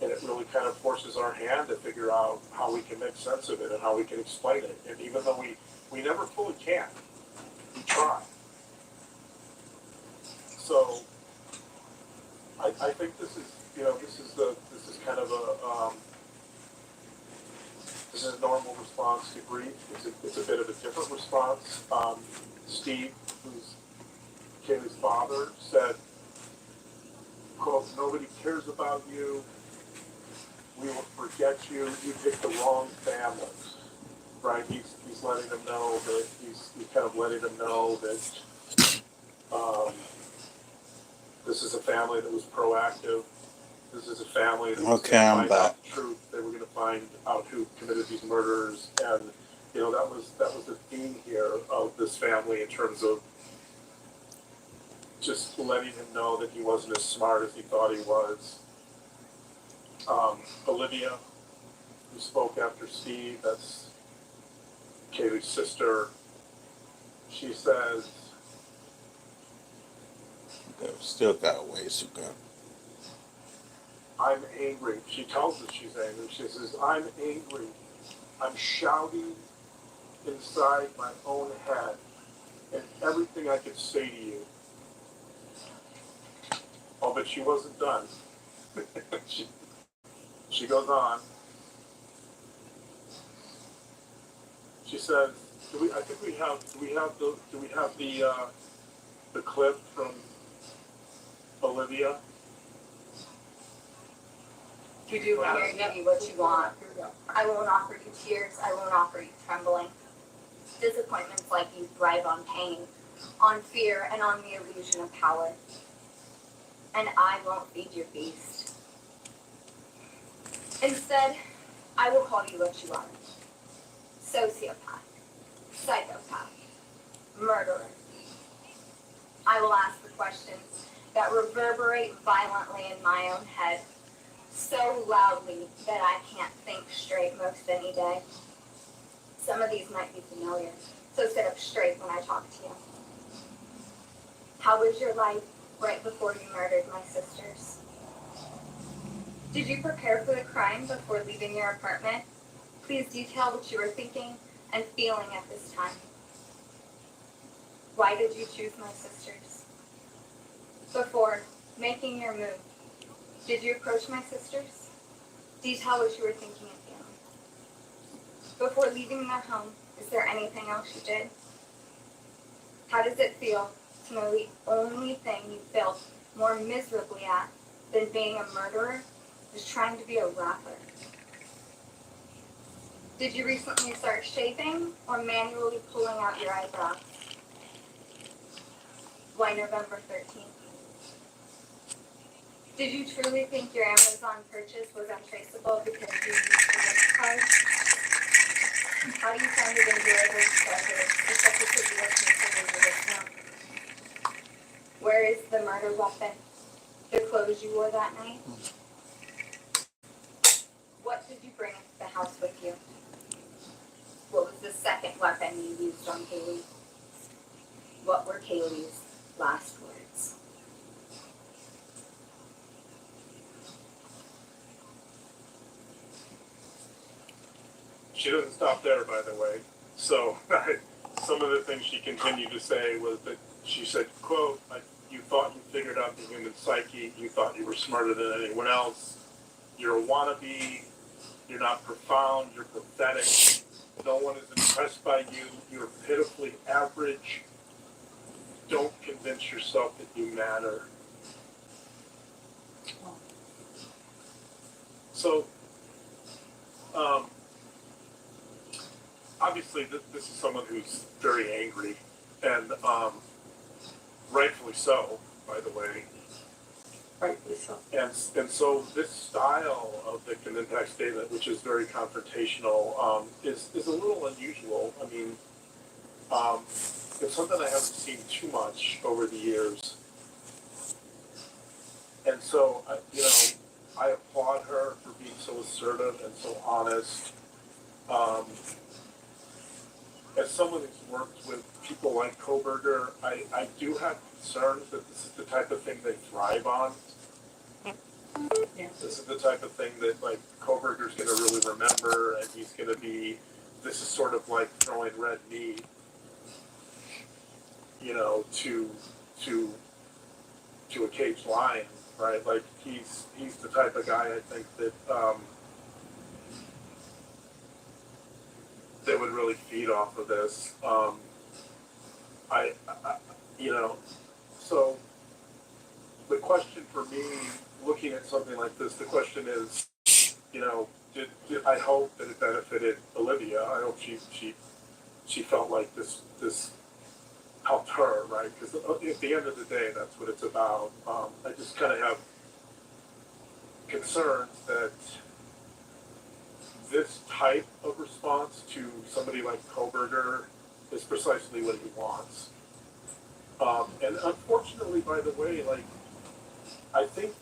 and it really kind of forces our hand to figure out how we can make sense of it and how we can explain it. And even though we never fully can, we try. So I think this is, you know, this is kind of this is a normal response to grief. It's a bit of a different response. Steve, who's Kaylee's father, said, quote, "Nobody cares about you. We will forget you. You picked the wrong family." Right? He's letting them know that he's kind of letting them know that this is a family that was proactive. This is a family that was Okay, going to I'm find back. out the truth. They were going to find out who committed these murders, and you know that was the theme here of this family in terms of just letting him know that he wasn't as smart as he thought he was. Olivia, who spoke after Steve, that's Kaylee's sister, she says, They've still got a ways to go. "I'm angry." She tells us she's angry. She says, "I'm angry. I'm shouting inside my own head, and everything I could say to you." Oh, but she wasn't done. she goes on. She says, "Do we have the clip from Olivia?" You do have Here, give you what you want. I won't offer you tears. I won't offer you trembling. Disappointments like you thrive on pain, on fear, and on the illusion of power. And I won't feed your beast. Instead, I will call you what you are. Sociopath, psychopath, murderer. I will ask the questions that reverberate violently in my own head, so loudly that I can't think straight most any day. Some of these might be familiar, so sit up straight when I talk to you. How was your life right before you murdered my sisters? Did you prepare for the crime before leaving your apartment? Please detail what you were thinking and feeling at this time. Why did you choose my sisters? Before making your move, did you approach my sisters? Detail what you were thinking and feeling. Before leaving their home, is there anything else you did? How does it feel to know the only thing you failed more miserably at than being a murderer is trying to be a rapper? Did you recently start shaving or manually pulling out your eyebrows? Why November 13th? Did you truly think your Amazon purchase was untraceable because you used a gift card? How do you find it enjoyable to treasure such a severe piece of individual? Where is the murder weapon? The clothes you wore that night? What did you bring into the house with you? What was the second weapon you used on Kaylee? What were Kaylee's last words? She doesn't stop there, by the way. So some of the things she continued to say was that she said, quote, "You thought you figured out the human psyche. You thought you were smarter than anyone else. You're a wannabe. You're not profound. You're pathetic. No one is impressed by you. You're pitifully average. Don't convince yourself that you matter." So, obviously, this is someone who's very angry, and rightfully so, by the way. Rightly so. And so this style of victim impact statement, which is very confrontational, is a little unusual. I mean, it's something I haven't seen too much over the years. And so, I applaud her for being so assertive and so honest. As someone who's worked with people like Kohberger, I do have concerns that this is the type of thing they thrive on. Yeah. This is the type of thing that, like, Kohberger's going to really remember, and he's going to be, this is sort of like throwing red meat, to a caged lion, right? Like, he's the type of guy, I think, that that would really feed off of this. So the question for me, looking at something like this, the question is, did I hope that it benefited Olivia. I hope she felt like this helped her, right? Because at the end of the day, that's what it's about. I just kind of have concerns that this type of response to somebody like Kohberger is precisely what he wants. And unfortunately, by the way, like, I think,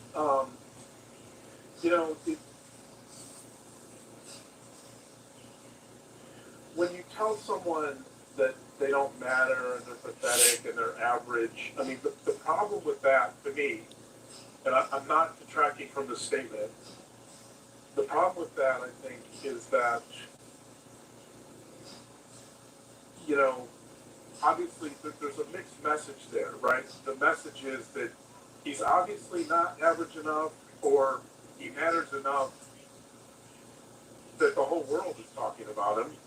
when you tell someone that they don't matter and they're pathetic and they're average, I mean, the problem with that, to me, and I'm not detracting from the statement, the problem with that, I think, is that, obviously there's a mixed message there, right? The message is that he's obviously not average enough, or he matters enough that the whole world is talking about him,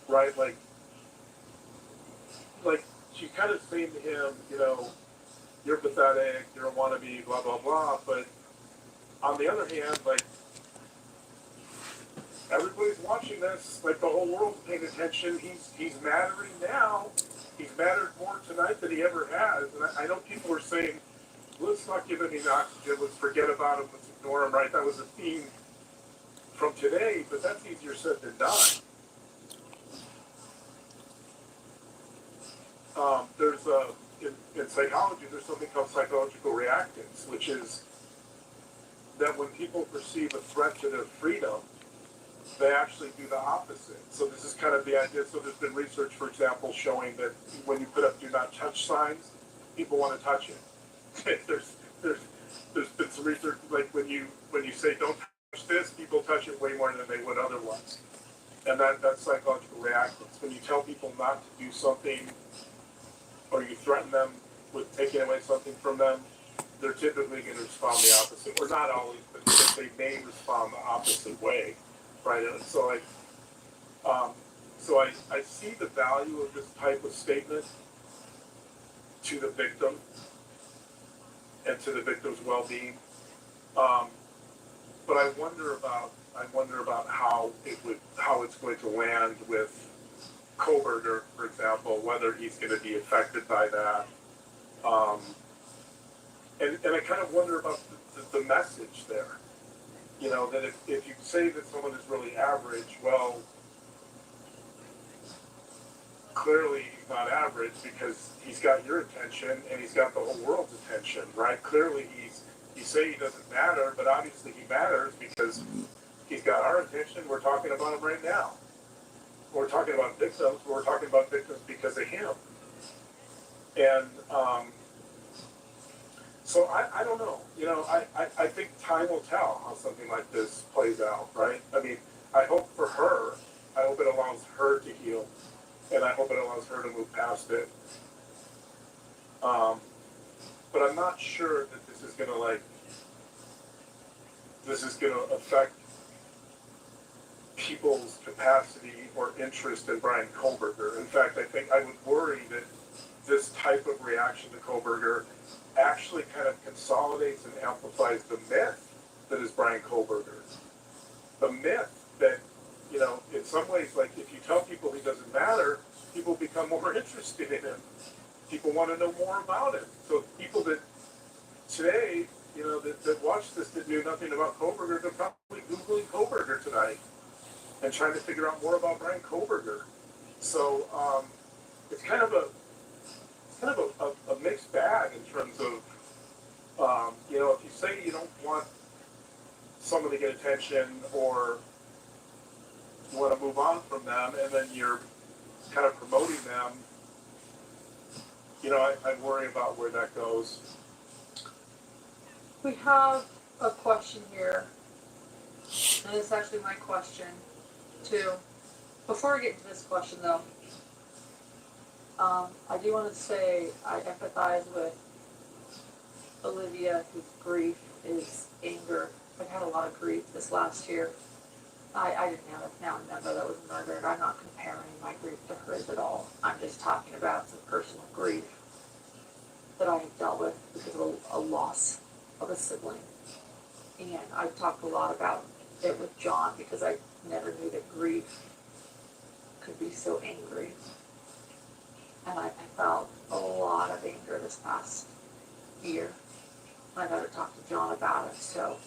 right? Like she's kind of saying to him, you're pathetic, you're a wannabe, blah, blah, blah. But on the other hand, like, everybody's watching this, like, the whole world's paying attention. He's mattering now. He's mattered more tonight than he ever has. And I know people are saying, let's not give him any oxygen, let's forget about him, let's ignore him, right? That was a theme from today, but that's easier said than done. In psychology, there's something called psychological reactance, which is that when people perceive a threat to their freedom, they actually do the opposite. So this is kind of the idea. So there's been research, for example, showing that when you put up "do not touch" signs, people want to touch it. there's been some research, like when you say "don't touch this," people touch it way more than they would otherwise. And that's psychological reactance. When you tell people not to do something, or you threaten them with taking away something from them, they're typically going to respond the opposite. Or not always, but they may respond the opposite way, right? And so I see the value of this type of statement to the victim and to the victim's well-being. But I wonder about how it's going to land with Kohberger, for example, whether he's going to be affected by that. And I kind of wonder about the message there. That if you say that someone is really average, well, clearly he's not average because he's got your attention and he's got the whole world's attention, right? Clearly you say he doesn't matter, but obviously he matters because he's got our attention. We're talking about him right now. We're talking about victims, but we're talking about victims because of him. And so I don't know. I think time will tell how something like this plays out, right? I mean, I hope for her, I hope it allows her to heal, and I hope it allows her to move past it. But I'm not sure that this is going to affect people's capacity or interest in Bryan Kohberger. In fact, I think I would worry that this type of reaction to Kohberger actually kind of consolidates and amplifies the myth that is Bryan Kohberger. The myth that, in some ways, like, if you tell people he doesn't matter, people become more interested in him. People want to know more about him. So people that today that watched this that knew nothing about Kohberger, they're probably Googling Kohberger tonight and trying to figure out more about Bryan Kohberger. So it's kind of a mixed bag in terms of, if you say you don't want someone to get attention or want to move on from them, and then you're kind of promoting them, I worry about where that goes. We have a question here, and it's actually my question too. Before I get into this question though, I do want to say I empathize with Olivia, whose grief is anger. I've had a lot of grief this last year. I didn't now remember that was murdered. I'm not comparing my grief to hers at all. I'm just talking about some personal grief that I have dealt with because of a loss of a sibling. And I've talked a lot about it with John because I never knew that grief could be so angry. And I felt a lot of anger this past year. I got to talk to John about it, so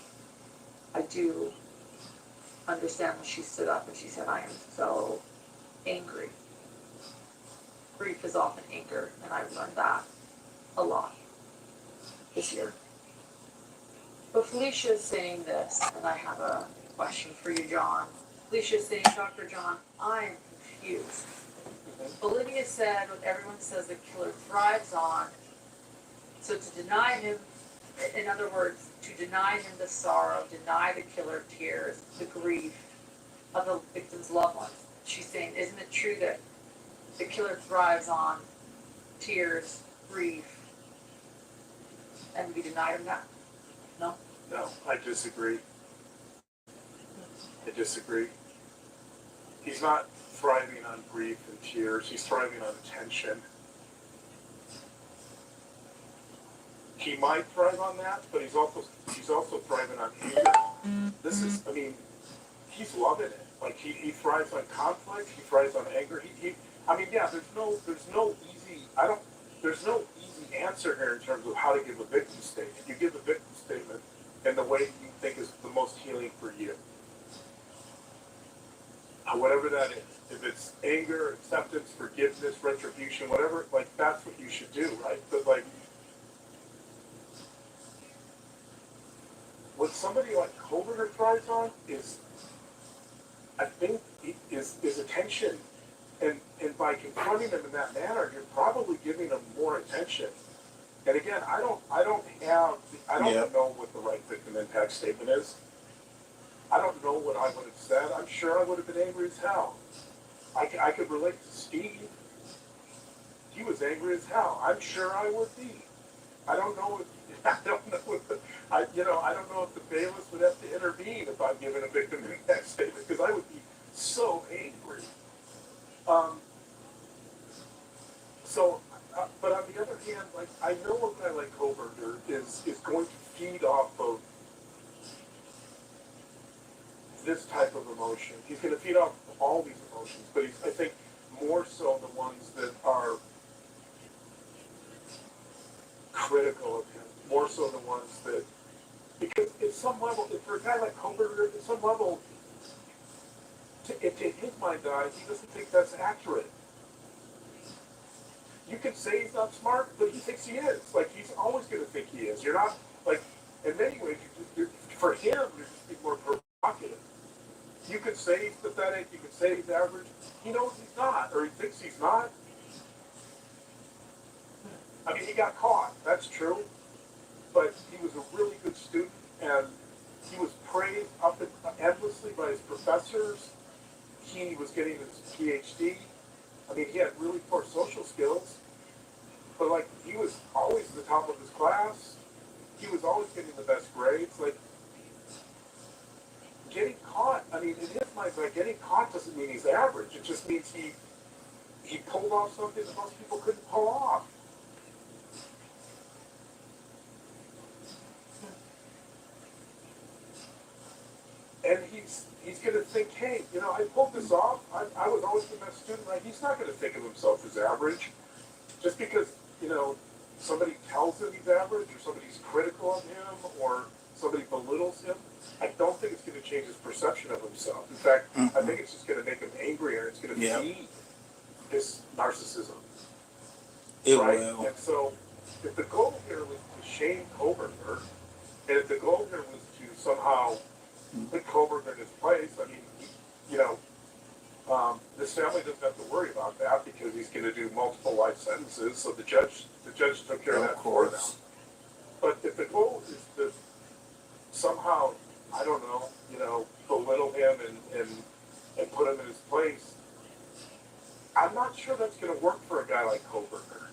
I do understand when she stood up and she said, I am so angry. Grief is often anger, and I've learned that a lot this year. But Felicia is saying this, and I have a question for you, John. Felicia is saying, Dr. John, I am confused. Olivia said what everyone says the killer thrives on, so to deny him, in other words, to deny him the sorrow, deny the killer tears, the grief of the victim's loved ones. She's saying, isn't it true that the killer thrives on tears, grief, and we deny him that? No? No, I disagree. He's not thriving on grief and tears. He's thriving on attention. He might thrive on that, but he's also thriving on anger. This is, he's loving it. Like he thrives on conflict. He thrives on anger. There's no easy answer here in terms of how to give a victim statement. You give a victim statement in the way you think is the most healing for you. Whatever that is. If it's anger, acceptance, forgiveness, retribution, whatever, that's what you should do, right? But what somebody like Kohberger thrives on is, I think, is attention. And by confronting them in that manner, you're probably giving them more attention. And again, I don't know what the right victim impact statement is. I don't know what I would have said. I'm sure I would have been angry as hell. I could relate to Steve. He was angry as hell. I'm sure I would be. I don't know if the bailiffs would have to intervene if I'm giving a victim impact statement, because I would be so angry. But on the other hand, I know a guy like Kohberger is going to feed off of this type of emotion. He's going to feed off all these emotions, but I think more so the ones that are critical of him, more so the ones that, because at some level, for a guy like Kohberger, at some level, to his mind eye, he doesn't think that's accurate. You can say he's not smart, but he thinks he is. He's always going to think he is. You're not, in many ways, for him, you're just being more provocative. You could say he's pathetic, you could say he's average. He knows he's not, or he thinks he's not. He got caught, that's true. But he was a really good student, and he was praised up endlessly by his professors. He was getting his PhD. He had really poor social skills, but he was always at the top of his class. He was always getting the best grades. Getting caught, in his mind, getting caught doesn't mean he's average. It just means he pulled off something that most people couldn't pull off. And he's going to think, hey, I pulled this off. I was always the best student, right? He's not going to think of himself as average. Just because, somebody tells him he's average, or somebody's critical of him, or somebody belittles him, I don't think it's going to change his perception of himself. In fact, I think it's just going to make him angrier. It's going to feed his narcissism. It right? will. And so, if the goal here was to shame Kohberger, and if the goal here was to somehow put Kohberger in his place, I mean, you know, this family doesn't have to worry about that because he's going to do multiple life sentences. So the judge took care of that for them. But if the goal is to somehow, I don't know, you know, belittle him and put him in his place, I'm not sure that's going to work for a guy like Kohberger.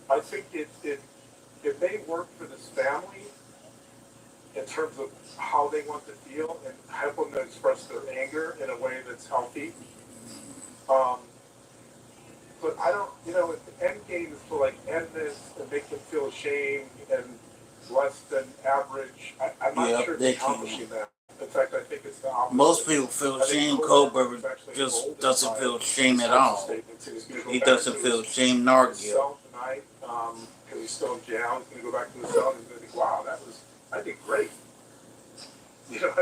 I think it may work for this family in terms of how they want to feel and help them to express their anger in a way that's healthy. But I don't, you know, if the end game is to like end this and make them feel ashamed and less than average, I'm not sure it's accomplishing that. In fact, I think it's the opposite. Most people feel shame. Kohberger just doesn't feel shame at all. He doesn't feel shame nor guilt. Tonight, because he's still in jail, he's going to go back to his cell and he's going to think, wow, I did great. You know,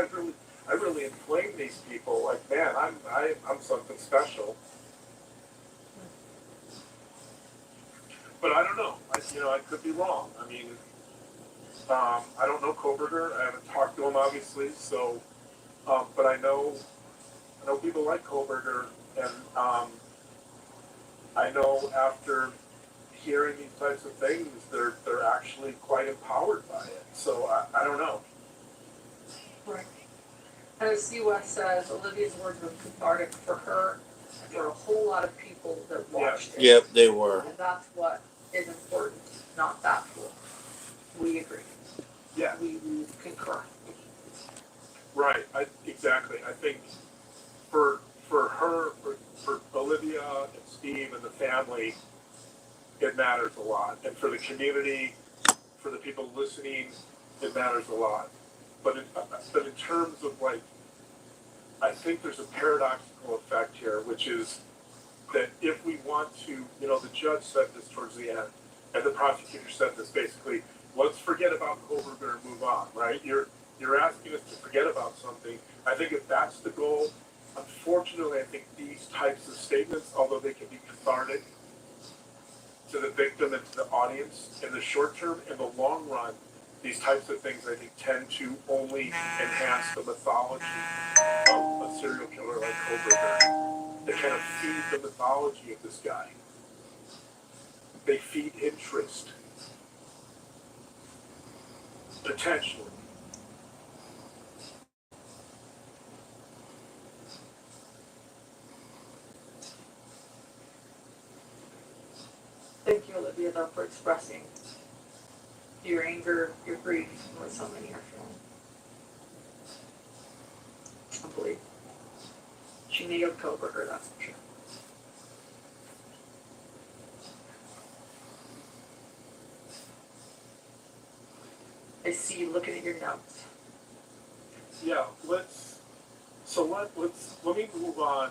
I really inflamed these people. Like, man, I'm something special. But I don't know. I could be wrong. I mean, I don't know Kohberger. I haven't talked to him, obviously. So, but I know people like Kohberger, and I know after hearing these types of things, they're actually quite empowered by it. So I don't know. Right. And as C-West says, Olivia's words were cathartic for her and for a whole lot of people that watched it. Yep, they were. And that's what is important, not that fool. We agree. Yeah. We concur. Right. Exactly. I think for her, for Olivia and Steve and the family, it matters a lot. And for the community, for the people listening, it matters a lot. But in terms of like, I think there's a paradoxical effect here, which is that if we want to, you know, the judge said this towards the end, and the prosecutor said this basically, let's forget about Kohberger and move on, right? You're asking us to forget about something. I think if that's the goal, unfortunately, I think these types of statements, although they can be cathartic to the victim and to the audience in the short term, in the long run, these types of things, I think, tend to only enhance the mythology of a serial killer like Kohberger. They kind of feed the mythology of this guy. They feed interest. Potentially. Thank you, Olivia, though, for expressing your anger, your grief, and what so many are feeling. I believe. She nailed Kohberger, that's for sure. I see you looking at your notes. Yeah, let me move on.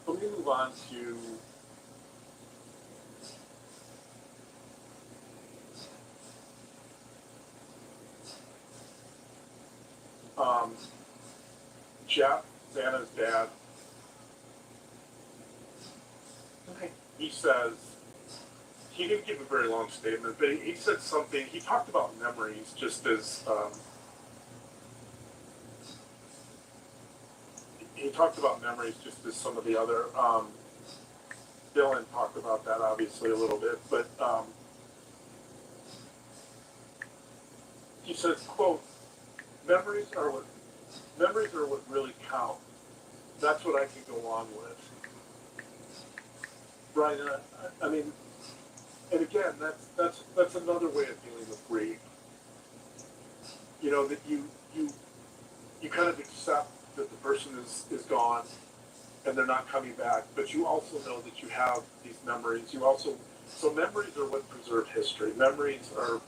Let me move on to Jeff, Xana's dad. Okay. He says, he didn't give a very long statement, but he said something, he talked about memories just as, he talked about memories just as some of the other, Dylan talked about that obviously a little bit, but he says, quote, memories are what really count. That's what I can go on with. Right, I mean, and again, that's another way of dealing with grief. You know, that you kind of accept that the person is gone and they're not coming back, but you also know that you have these memories. So memories are what preserve history. Memories are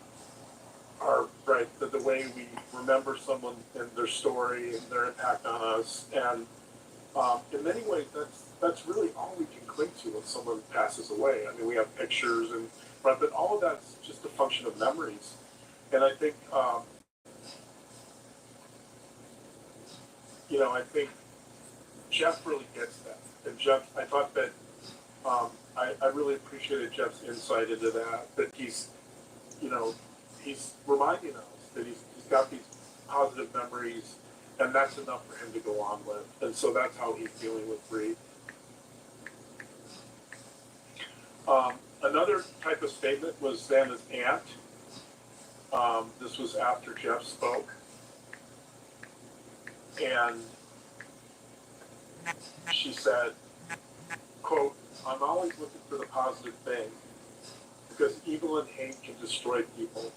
right, the way we remember someone and their story and their impact on us. And in many ways, that's really all we can cling to when someone passes away. I mean, we have pictures and right, but all of that's just a function of memories. And I think, I think Jeff really gets that. And Jeff, I thought that I really appreciated Jeff's insight into that he's, he's reminding us that he's got these positive memories, and that's enough for him to go on with. And so that's how he's dealing with grief. Another type of statement was Xana's aunt. This was after Jeff spoke. And she said, quote, "I'm always looking for the positive thing because evil and hate can destroy people."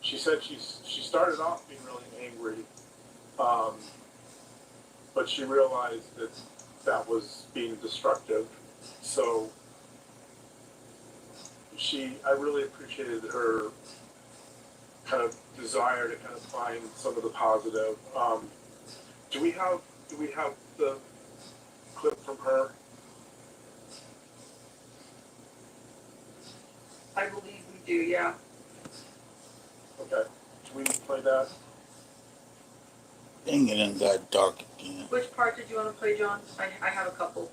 She said she started off being really angry, but she realized that was being destructive. So I really appreciated her kind of desire to kind of find some of the positive. Do we have the clip from her? I believe we do, yeah. Okay. Can we play that? Dang it, and got dark again. Which part did you want to play, John? I have a couple.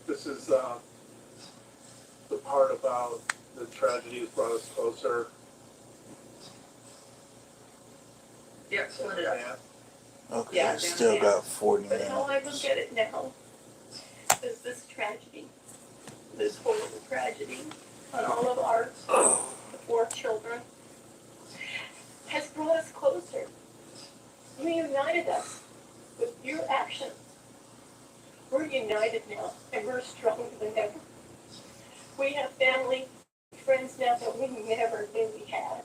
This is the part about the tragedy has brought us closer. Yep, split it up. Yeah. Okay, Yeah, still got 40 But how I look minutes. at it now is this tragedy, this horrible tragedy on all of our four children has brought us closer. Reunited us with your actions. We're united now and we're stronger than ever. We have family, friends now that we never knew we had.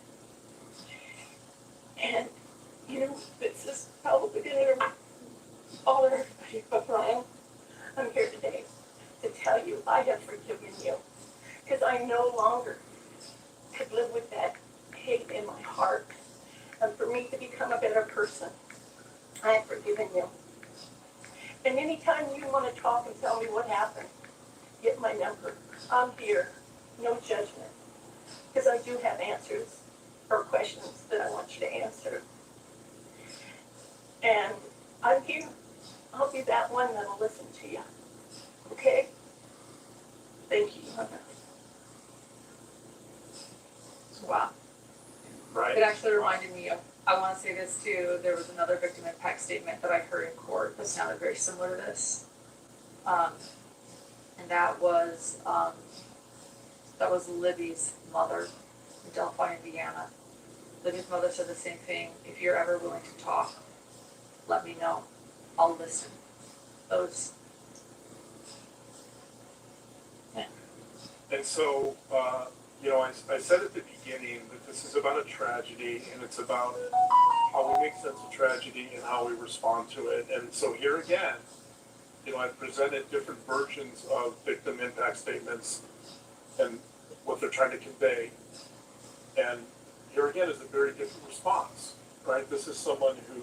And this is probably going to bother everybody, but Bryan, I'm here today to tell you I have forgiven you because I no longer could live with that hate in my heart. And for me to become a better person, I have forgiven you. And anytime you want to talk and tell me what happened, get my number. I'm here, no judgment, because I do have answers or questions that I want you to answer. And I'm here. I'll be that one that'll listen to you. Okay? Thank you. Wow. Right. It actually reminded me of, I want to say this too, there was another victim impact statement that I heard in court that sounded very similar to this. And that was Libby's mother in Delphi, Indiana. Libby's mother said the same thing. If you're ever willing to talk, let me know. I'll listen. Those. And so, I said at the beginning that this is about a tragedy, and it's about how we make sense of tragedy and how we respond to it. And so here again, I've presented different versions of victim impact statements and what they're trying to convey. And here again is a very different response, right? This is someone who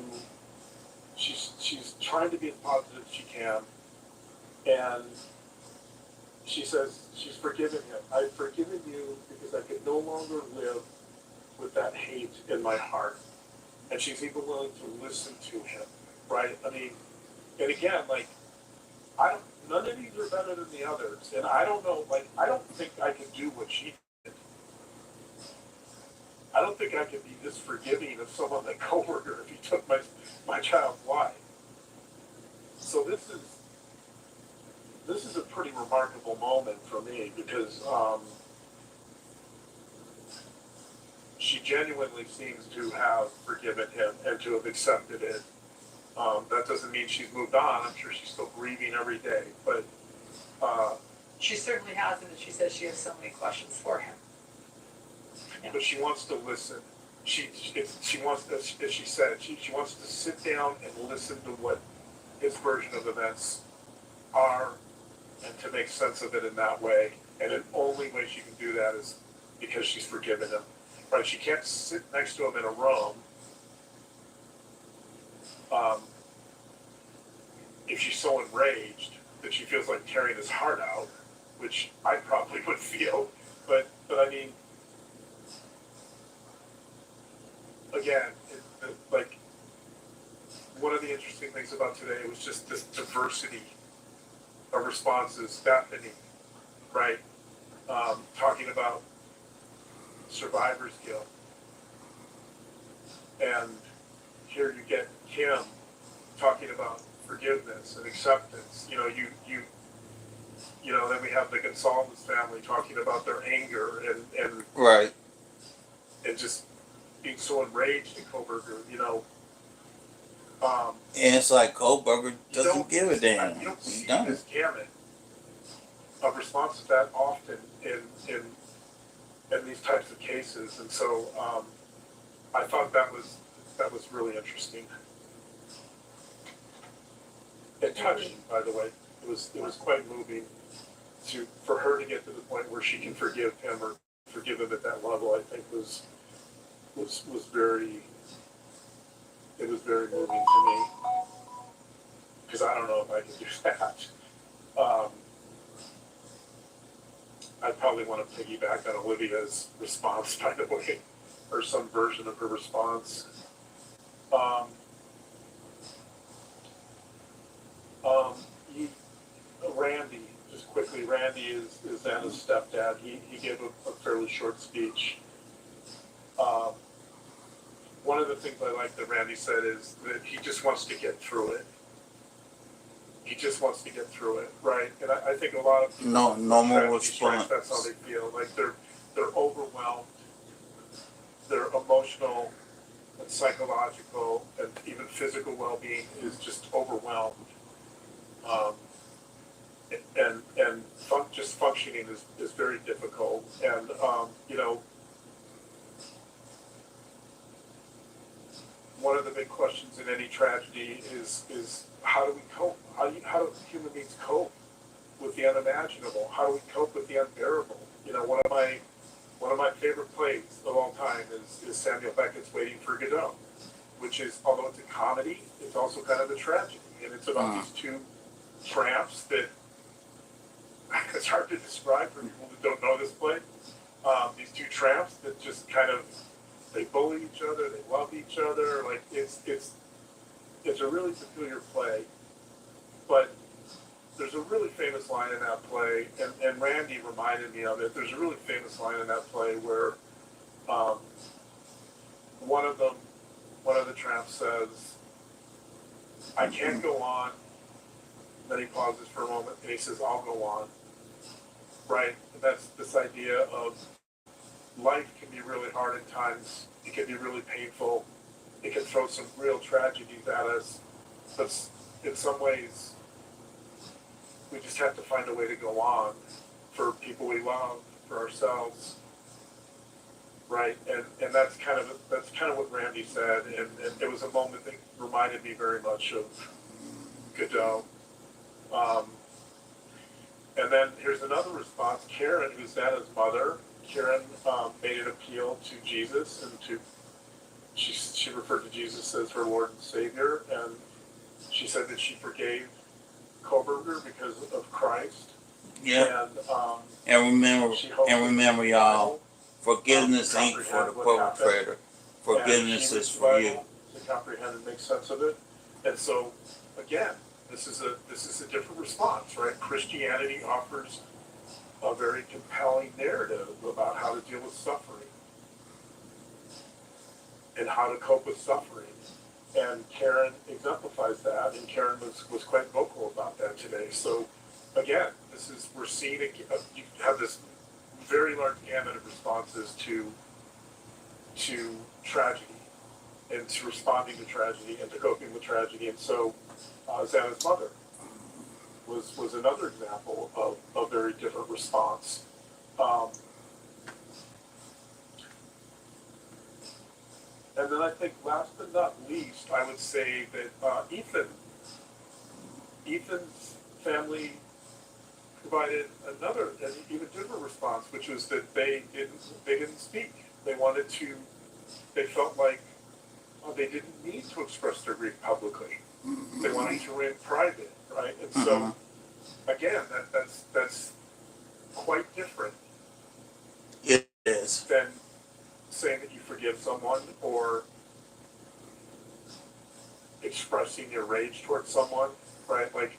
she's trying to be as positive as she can, and she says she's forgiven him. I've forgiven you because I could no longer live with that hate in my heart. And she's even willing to listen to him, right? I mean, and again, none of these are better than the others. And I don't know, I don't think I could do what she did. I don't think I could be this forgiving of someone like Kohberger if he took my child's life. So this is a pretty remarkable moment for me because she genuinely seems to have forgiven him and to have accepted it. That doesn't mean she's moved on. I'm sure she's still grieving every day, but She certainly hasn't, and she says she has so many questions for him. but she wants to listen. She wants, as she said, she wants to sit down and listen to what his version of events are and to make sense of it in that way. And the only way she can do that is because she's forgiven him. Right? She can't sit next to him in a room if she's so enraged that she feels like tearing his heart out, which I probably would feel, but I mean, again, like, one of the interesting things about today was just this diversity of responses. Bethany, right, talking about survivor's guilt, and here you get Kim talking about forgiveness and acceptance. Then we have the Gonsalves family talking about their anger and Right. and just being so enraged at Kohberger. And it's like Kohberger You doesn't don't- give a damn. You don't He see don't. this gamut of responses that often in these types of cases, and so I thought that was really interesting and touching. By the way, it was quite moving for her to get to the point where she can forgive him or forgive him at that level. I think was very moving to me, because I don't know if I can do that. I probably want to piggyback on Olivia's response, by the way, or some version of her response. Randy, just quickly, Randy is Anna's stepdad. He gave a fairly short speech. One of the things I like that Randy said is that he just wants to get through it. He just wants to get through it, right? And I think a lot of people, No more tragedy strikes, response. that's how they feel. Like they're overwhelmed. Their emotional and psychological and even physical well-being is just overwhelmed. Just functioning is very difficult. And one of the big questions in any tragedy is how do we cope? How do human beings cope with the unimaginable? How do we cope with the unbearable? One of my favorite plays of all time is Samuel Beckett's Waiting for Godot, which is, although it's a comedy, it's also kind of a tragedy, and it's about these two tramps that it's hard to describe for people who don't know this play. These two tramps that just kind of, they bully each other, they love each other. Like it's a really peculiar play, but there's a really famous line in that play, and Randy reminded me of it. There's a really famous line in that play where one of the tramps says, "I can't go on." Then he pauses for a moment and he says, "I'll go on." Right? And that's this idea of life can be really hard at times. It can be really painful. It can throw some real tragedies at us. But in some ways, we just have to find a way to go on for people we love, for ourselves. Right? And that's kind of what Randy said. And it was a moment that reminded me very much of Godot. And then here's another response. Karen, who's Nana's mother, Karen made an appeal to Jesus, and she referred to Jesus as her Lord and Savior, and she said that she forgave Kohberger because of Christ. Yeah. And And remember, y'all, forgiveness ain't for the perpetrator. Forgiveness is for you. To comprehend and make sense of it. And so, again, this is a different response, right? Christianity offers a very compelling narrative about how to deal with suffering and how to cope with suffering. And Karen exemplifies that, and Karen was quite vocal about that today. So, again, we're seeing you have this very large gamut of responses to tragedy and to responding to tragedy and to coping with tragedy. And so Xana's mother was another example of a very different response. And then I think last but not least, I would say that Ethan's family provided an even different response, which was that they didn't speak. They felt like they didn't need to express their grief publicly. They wanted to remain private, right? And so, again, that's quite different It is. than saying that you forgive someone or expressing your rage towards someone, right? Like,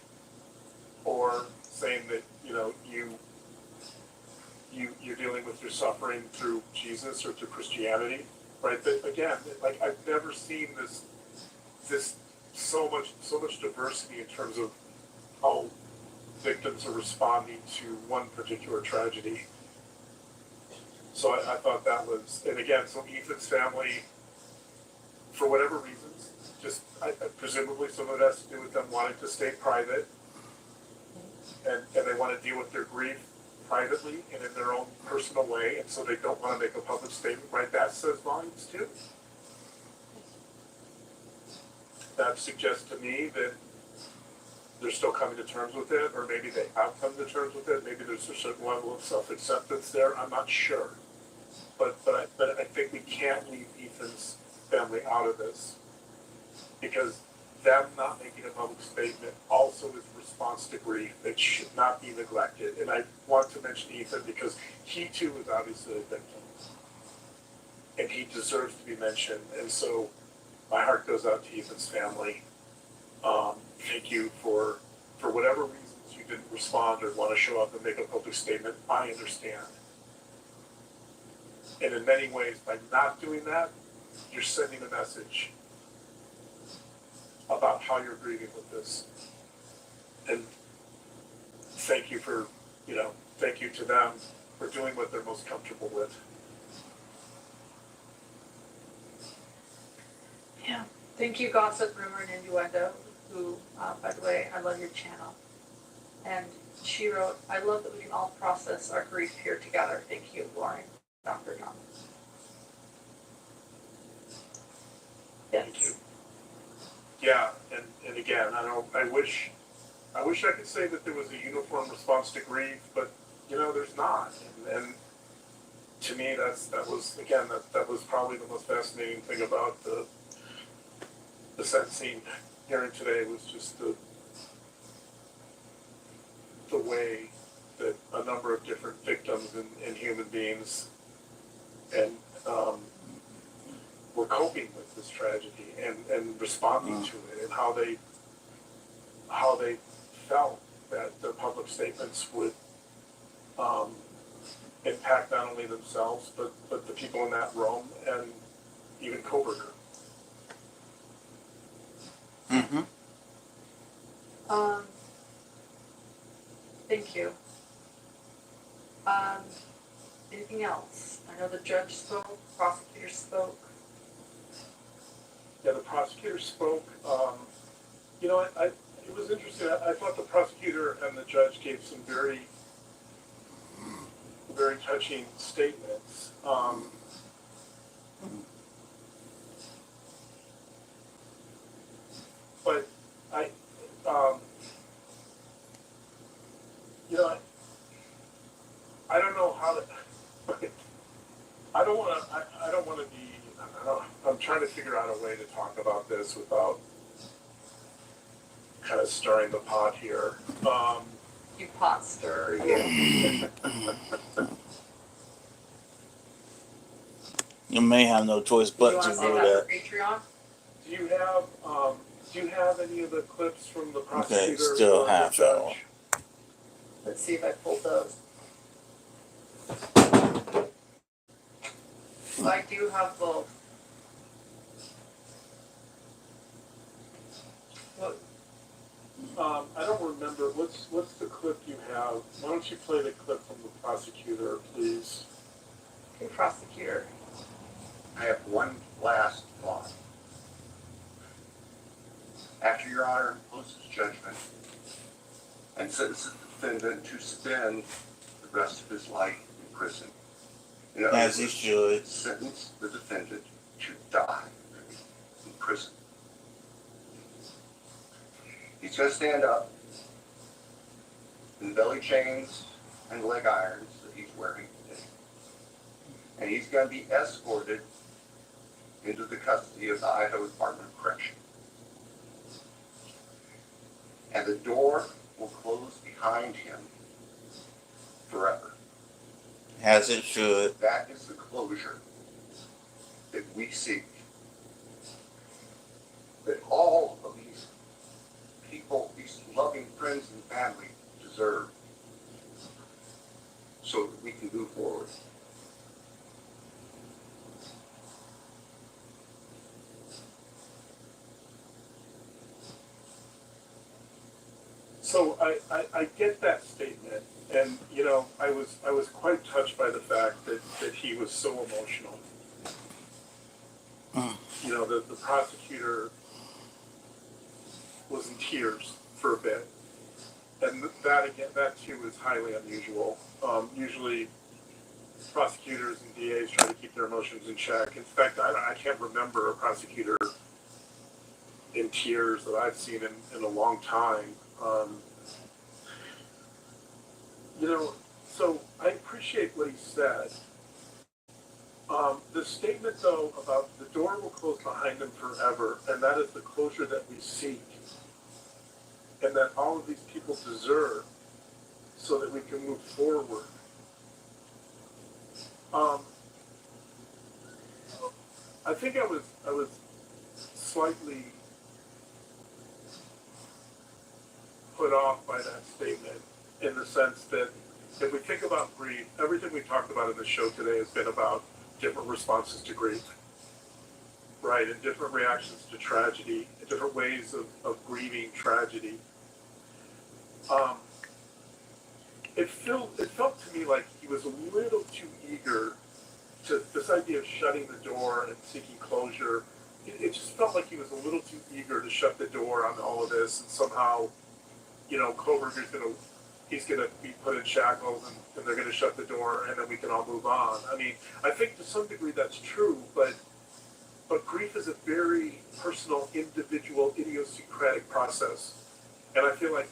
or saying that, you're dealing with your suffering through Jesus or through Christianity, right? That again, like I've never seen this so much diversity in terms of how victims are responding to one particular tragedy. So I thought that was, and again, so Ethan's family, for whatever reasons, just presumably some of it has to do with them wanting to stay private, and they want to deal with their grief privately and in their own personal way, and so they don't want to make a public statement, right? That says volumes too. That suggests to me that they're still coming to terms with it, or maybe they have come to terms with it. Maybe there's a certain level of self-acceptance there. I'm not sure, but I think we can't leave Ethan's family out of this, because them not making a public statement also is a response to grief that should not be neglected. And I want to mention Ethan because he too is obviously a victim, and he deserves to be mentioned. And so my heart goes out to Ethan's family. Thank you for whatever reasons you didn't respond or want to show up and make a public statement. I understand. And in many ways, by not doing that, you're sending a message about how you're grieving with this. And thank you thank you to them for doing what they're most comfortable with. Yeah. Thank you, Gossip, Rumor, and Innuendo, who, by the way, I love your channel. And she wrote, I love that we can all process our grief here together. Thank you, Lauren, Dr. John. Yes. Thank you. Yeah, and again, I wish I could say that there was a uniform response to grief, but there's not. And to me, that was probably the most fascinating thing about the sentencing hearing today, was just the way that a number of different victims and human beings and were coping with this tragedy and responding to it, and how they felt that their public statements would impact not only themselves but the people in that room, and even Kohberger. Thank you. Anything else? I know the judge spoke, prosecutor spoke. Yeah, the prosecutor spoke. It was interesting. I thought the prosecutor and the judge gave some very, very touching statements. But I don't know how to. I don't want to be. I'm trying to figure out a way to talk about this without kind of stirring the pot here. You pot stir. You may have no choice You but want to to do say that that. for Patreon? Do you have any of the clips from the prosecutor? Okay, still or the half judge? hour. Let's see if I pulled those. I do have both. What? I don't remember. What's the clip you have? Why don't you play the clip from the prosecutor, please? Okay, prosecutor. I have one last thought. After Your Honor imposes judgment and sentences the defendant to spend the rest of his life in prison, in other As he words, should. sentence the defendant to die in prison. He's going to stand up in the belly chains and leg irons that he's wearing today. And he's going to be escorted into the custody of the Idaho Department of Correction. And the door will close behind him forever. As it should. That is the closure that we seek. That all of these people, these loving friends and family deserve, so that we can move forward. So I get that statement, and you know, I was quite touched by the fact that he was so emotional. You know, the prosecutor was in tears for a bit, and that too is highly unusual. Usually, prosecutors and DAs try to keep their emotions in check. In fact, I can't remember a prosecutor in tears that I've seen in a long time. You know, so I appreciate what he said. The statement, though, about the door will close behind him forever, and that is the closure that we seek, and that all of these people deserve, so that we can move forward. I think I was slightly put off by that statement, in the sense that if we think about grief, everything we talked about in the show today has been about different responses to grief, right? And different reactions to tragedy, and different ways of grieving tragedy. It felt to me like he was a little too eager to this idea of shutting the door and seeking closure. It just felt like he was a little too eager to shut the door on all of this, and somehow, you know, Kohberger's he's gonna be put in shackles, and they're gonna shut the door, and then we can all move on. I mean, I think to some degree that's true, but grief is a very personal, individual, idiosyncratic process, and I feel like,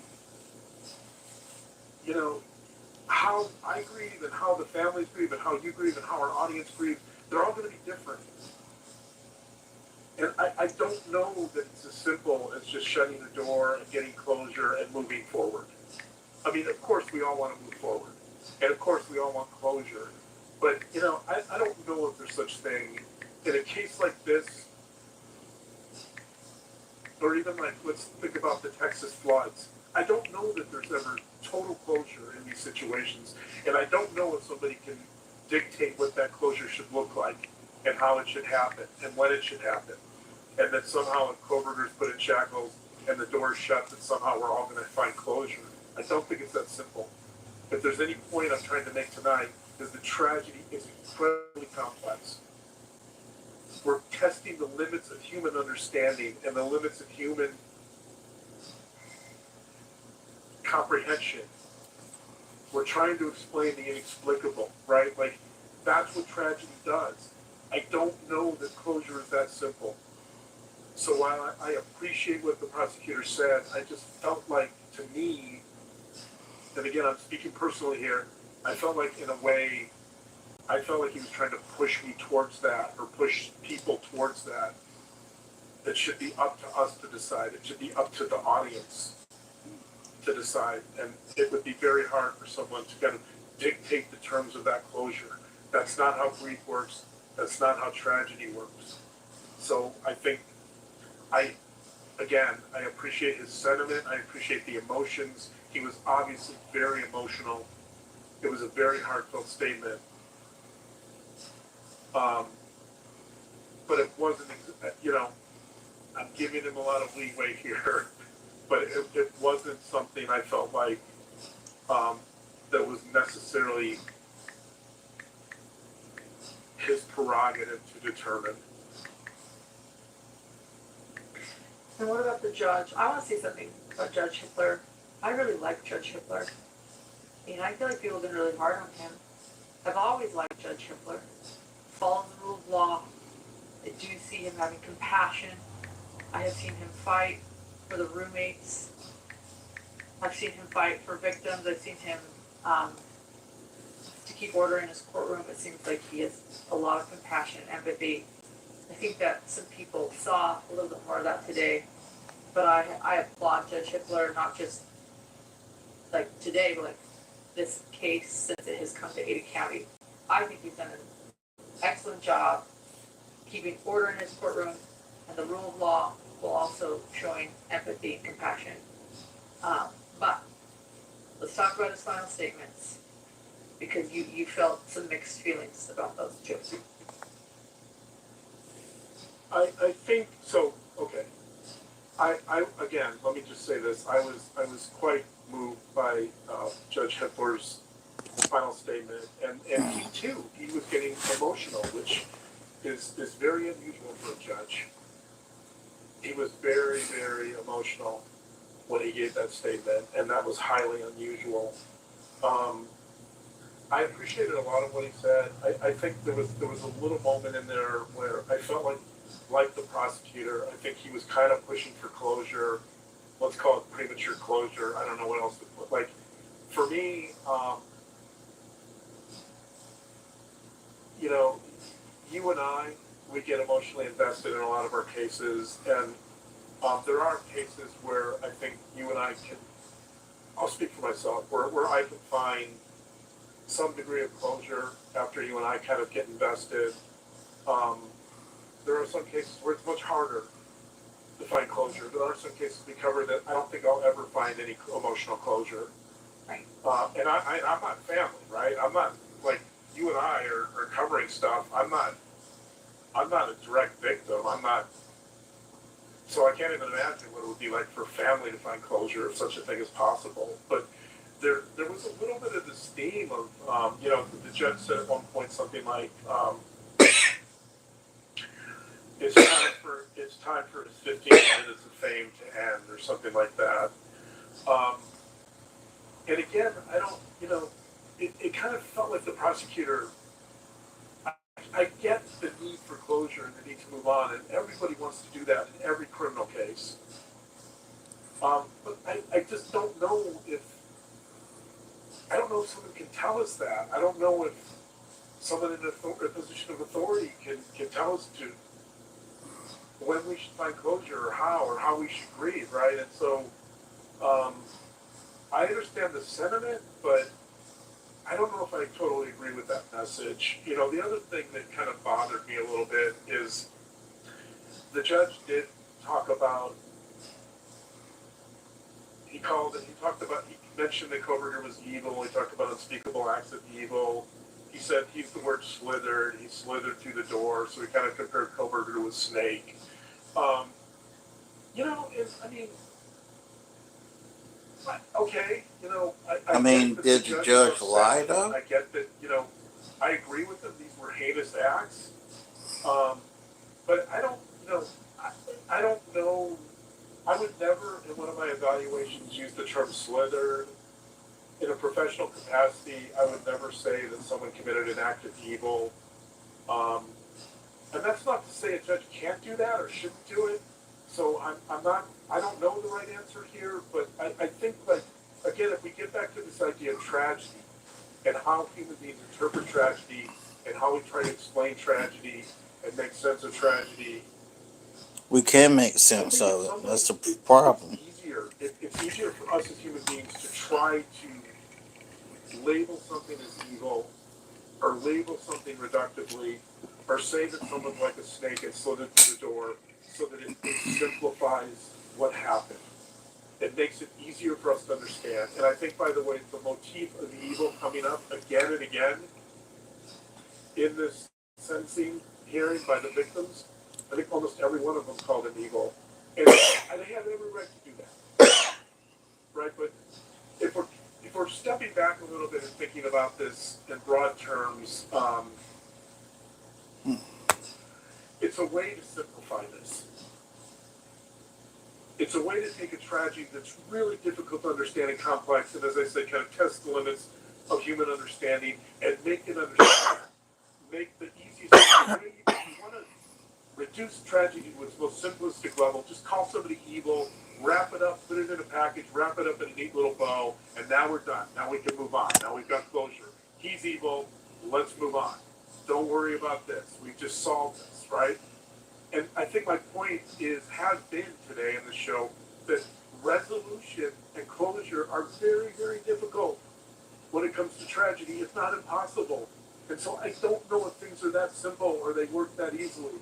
you know, how I grieve and how the families grieve and how you grieve and how our audience grieve, they're all going to be different. And I don't know that it's as simple as just shutting the door and getting closure and moving forward. I mean, of course we all want to move forward. And of course we all want closure. But, you know, I don't know if there's such thing. In a case like this, or even like, let's think about the Texas floods. I don't know that there's ever total closure in these situations, and I don't know if somebody can dictate what that closure should look like, and how it should happen, and when it should happen, and that somehow if Kohberger's put in shackles and the door's shut, that somehow we're all going to find closure. I don't think it's that simple. If there's any point I'm trying to make tonight, is the tragedy is incredibly complex. We're testing the limits of human understanding and the limits of human comprehension. We're trying to explain the inexplicable, right? Like, that's what tragedy does. I don't know that closure is that simple. So while I appreciate what the prosecutor said, I just felt like, to me, and again, I'm speaking personally here, I felt like in a way, I felt like he was trying to push me towards that, or push people towards that. It should be up to us to decide. It should be up to the audience to decide. And it would be very hard for someone to kind of dictate the terms of that closure. That's not how grief works. That's not how tragedy works. So I think I appreciate his sentiment. I appreciate the emotions. He was obviously very emotional. It was a very heartfelt statement. But it wasn't, you know, I'm giving him a lot of leeway here, but it wasn't something I felt like that was necessarily his prerogative to determine. And what about the judge? I want to say something about Judge Hitler. I really like Judge Hitler. I feel like people have been really hard on him. I've always liked Judge Hitler. Follows the rule of law. I do see him having compassion. I have seen him fight for the roommates. I've seen him fight for victims. I've seen him to keep order in his courtroom. It seems like he has a lot of compassion and empathy. I think that some people saw a little bit more of that today, but I applaud Judge Hippler, not just like today, but like this case since it has come to Ada County. I think he's done an excellent job keeping order in his courtroom and the rule of law while also showing empathy and compassion. But let's talk about his final statements, because you felt some mixed feelings about those two. I think so. Okay. I again, let me just say this. I was quite moved by Judge Hippler's final statement, and he too, he was getting emotional, which is very unusual for a judge. He was very, very emotional when he gave that statement, and that was highly unusual. I appreciated a lot of what he said. I think there was a little moment in there where I felt like the prosecutor, I think he was kind of pushing for closure. Let's call it premature closure. I don't know what else to put. Like, for me, you know, you and I, we get emotionally invested in a lot of our cases, and there are cases where I think you and I can, I'll speak for myself, where I can find some degree of closure after you and I kind of get invested. There are some cases where it's much harder to find closure. There are some cases we cover that I don't think I'll ever find any emotional closure. Right. And I'm not family, right? I'm not, like, you and I are covering stuff. I'm not a direct victim. So I can't even imagine what it would be like for family to find closure if such a thing is possible. But there was a little bit of this theme of, you know, the judge said at one point something like, it's time for his 15 minutes of fame to end, or something like that. And again, I don't, you know, it kind of felt like the prosecutor, I get the need for closure and the need to move on, and everybody wants to do that in every criminal case. But I just don't know if someone can tell us that. I don't know if someone in a position of authority can tell us to when we should find closure, or how we should grieve, right? And so, I understand the sentiment, but I don't know if I totally agree with that message. You know, the other thing that kind of bothered me a little bit is the judge did talk about, he mentioned that Kohberger was evil. He talked about unspeakable acts of evil. He said he used the word slithered. He slithered through the door, so he kind of compared Kohberger to a snake. You know, I mean, okay, you know, I mean, did the judge lie though? I get that, you know, I agree with them. These were heinous acts. But I don't, you know, I don't know. I would never, in one of my evaluations, use the term slithered. In a professional capacity, I would never say that someone committed an act of evil. And that's not to say a judge can't do that or shouldn't do it. So I don't know the right answer here, but I think, like, again, if we get back to this idea of tragedy and how human beings interpret tragedy and how we try to explain tragedy and make sense of tragedy. We can make sense of it. That's the problem. It's easier for us as human beings to try to label something as evil, or label something reductively, or say that someone's like a snake and slithered through the door, so that it simplifies what happened. It makes it easier for us to understand. And I think, by the way, the motif of evil coming up again and again in this sentencing hearing by the victims, I think almost every one of them called him evil. And they have every right to do that. Right? But if we're stepping back a little bit and thinking about this in broad terms, it's a way to simplify this. It's a way to take a tragedy that's really difficult to understand and complex, and as I said, kind of test the limits of human understanding and make it understand. Make the easiest way. If you want to reduce tragedy to its most simplistic level, just call somebody evil, wrap it up, put it in a package, wrap it up in a neat little bow, and now we're done. Now we can move on. Now we've got closure. He's evil. Let's move on. Don't worry about this. We've just solved this, right? And I think my point has been today in the show that resolution and closure are very, very difficult when it comes to tragedy, if not impossible. And so I don't know if things are that simple or they work that easily.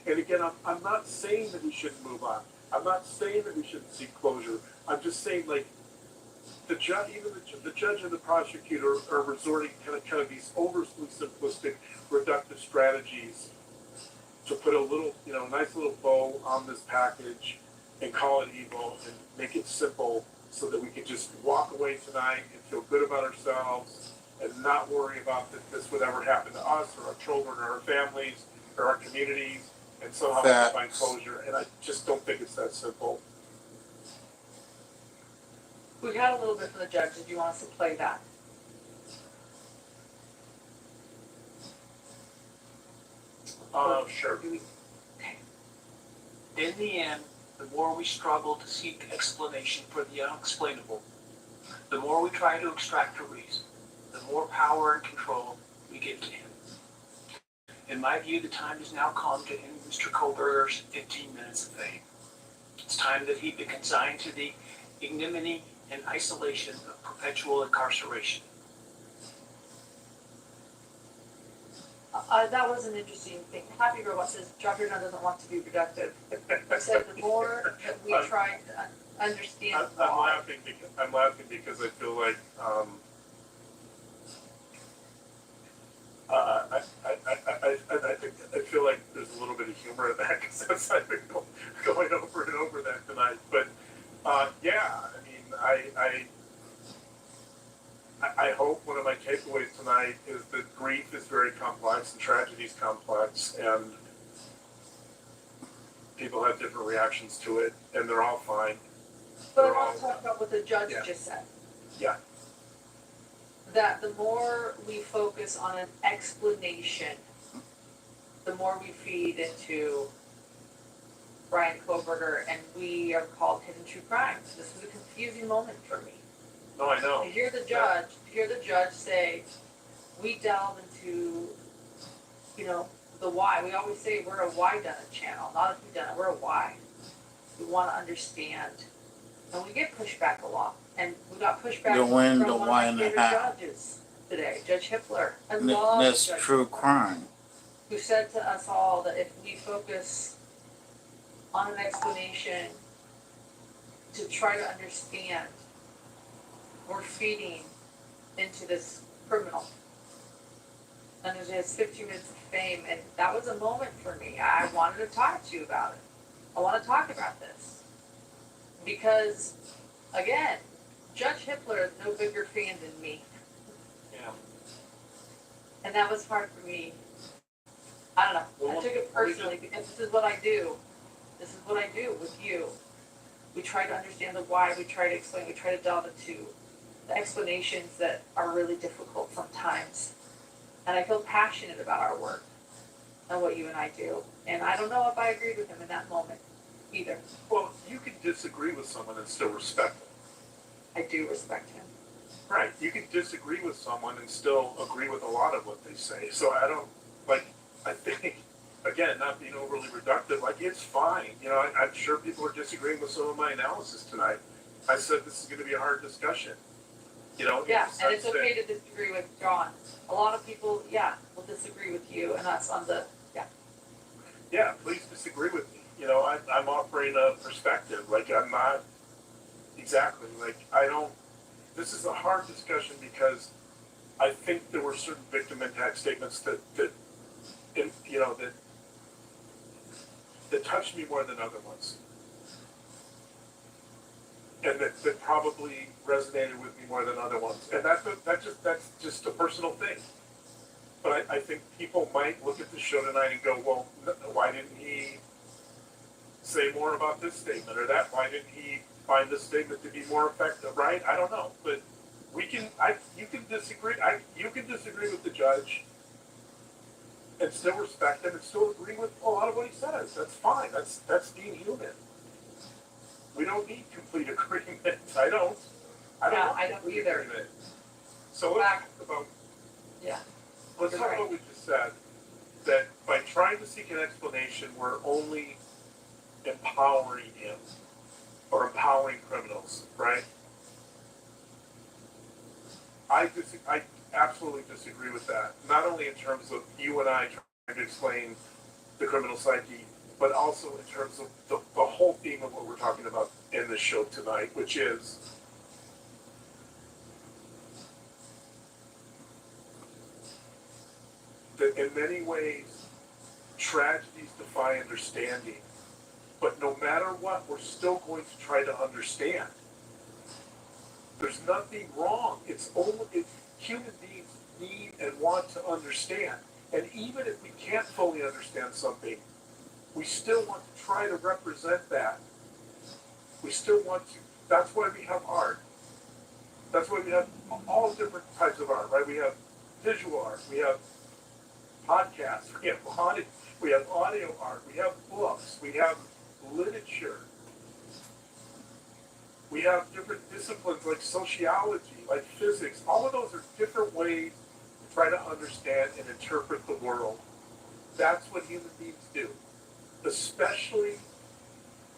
And again, I'm not saying that we shouldn't move on. I'm not saying that we shouldn't seek closure. I'm just saying, like, the judge, even the judge and the prosecutor are resorting to kind of these overly simplistic, reductive strategies to put a little, nice little bow on this package and call it evil and make it simple so that we can just walk away tonight and feel good about ourselves and not worry about that this would ever happen to us or our children or our families or our communities and somehow we can find closure. And I just don't think it's that simple. We had a little bit from the judge. Did you want us to play that? Sure. In the end, the more we struggle to seek explanation for the unexplainable, the more we try to extract a reason, the more power and control we give to him. In my view, the time has now come to end Mr. Kohberger's 15 minutes of fame. It's time that he be consigned to the ignominy and isolation of perpetual incarceration. That was an interesting thing. Happy Robot says Dr. Dunn doesn't want to be reductive. He said the more that we try to understand why. I'm laughing because I feel like I feel like there's a little bit of humor in that because I've been going over and over that tonight. But yeah, I mean, I hope one of my takeaways tonight is that grief is very complex and tragedy is complex, and people have different reactions to it, and they're all fine. But I want to talk about what the judge just said. Yeah. That the more we focus on an explanation, the more we feed into Bryan Kohberger, and we are called hidden true crimes. This was a confusing moment for me. No, I know. To hear the judge say, we delve into, the why. We always say we're a why done it channel, not a who done it. We're a why. We want to understand, and we get pushback a lot. And we got pushback The when, from the one why, of and my the favorite how. judges today, Judge Hippler. I love That's Judge true Hippler, crime. who said to us all that if we focus on an explanation to try to understand, we're feeding into this criminal. And it has 15 minutes of fame, and that was a moment for me. I wanted to talk to you about it. I want to talk about this. Because, again, Judge Hippler is no bigger fan than me. Yeah. And that was hard for me. I don't know. I took it personally because this is what I do. This is what I do with you. We try to understand the why, we try to explain, we try to delve into the explanations that are really difficult sometimes. And I feel passionate about our work and what you and I do. And I don't know if I agreed with him in that moment either. Well, you can disagree with someone and still respect them. I do respect him. Right. You can disagree with someone and still agree with a lot of what they say. So I think, again, not being overly reductive, it's fine. I'm sure people are disagreeing with some of my analysis tonight. I said this is going to be a hard discussion. Yeah, and it's okay to disagree with John. A lot of people, will disagree with you and us on the, Yeah, please disagree with me. I'm offering a perspective. I'm not exactly, this is a hard discussion because I think there were certain victim impact statements that touched me more than other ones. And that probably resonated with me more than other ones. And that's just a personal thing. But I think people might look at the show tonight and go, well, why didn't he say more about this statement or that? Why didn't he find this statement to be more effective, right? I don't know. But you can disagree. You can disagree with the judge and still respect him and still agree with a lot of what he says. That's fine. That's being human. We don't need complete agreement. I don't either. Agreement. So let's talk about what we just said. that by trying to seek an explanation, we're only empowering him or empowering criminals, right? I absolutely disagree with that. Not only in terms of you and I trying to explain the criminal psyche, but also in terms of the whole theme of what we're talking about in this show tonight, which is that in many ways, tragedies defy understanding. But no matter what, we're still going to try to understand. There's nothing wrong. Human beings need and want to understand. And even if we can't fully understand something, we still want to try to represent that. We still want to. That's why we have art. That's why we have all different types of art, right? We have visual art. We have podcasts. We have audio art. We have books. We have literature. We have different disciplines like sociology, like physics. All of those are different ways to try to understand and interpret the world. That's what human beings do, especially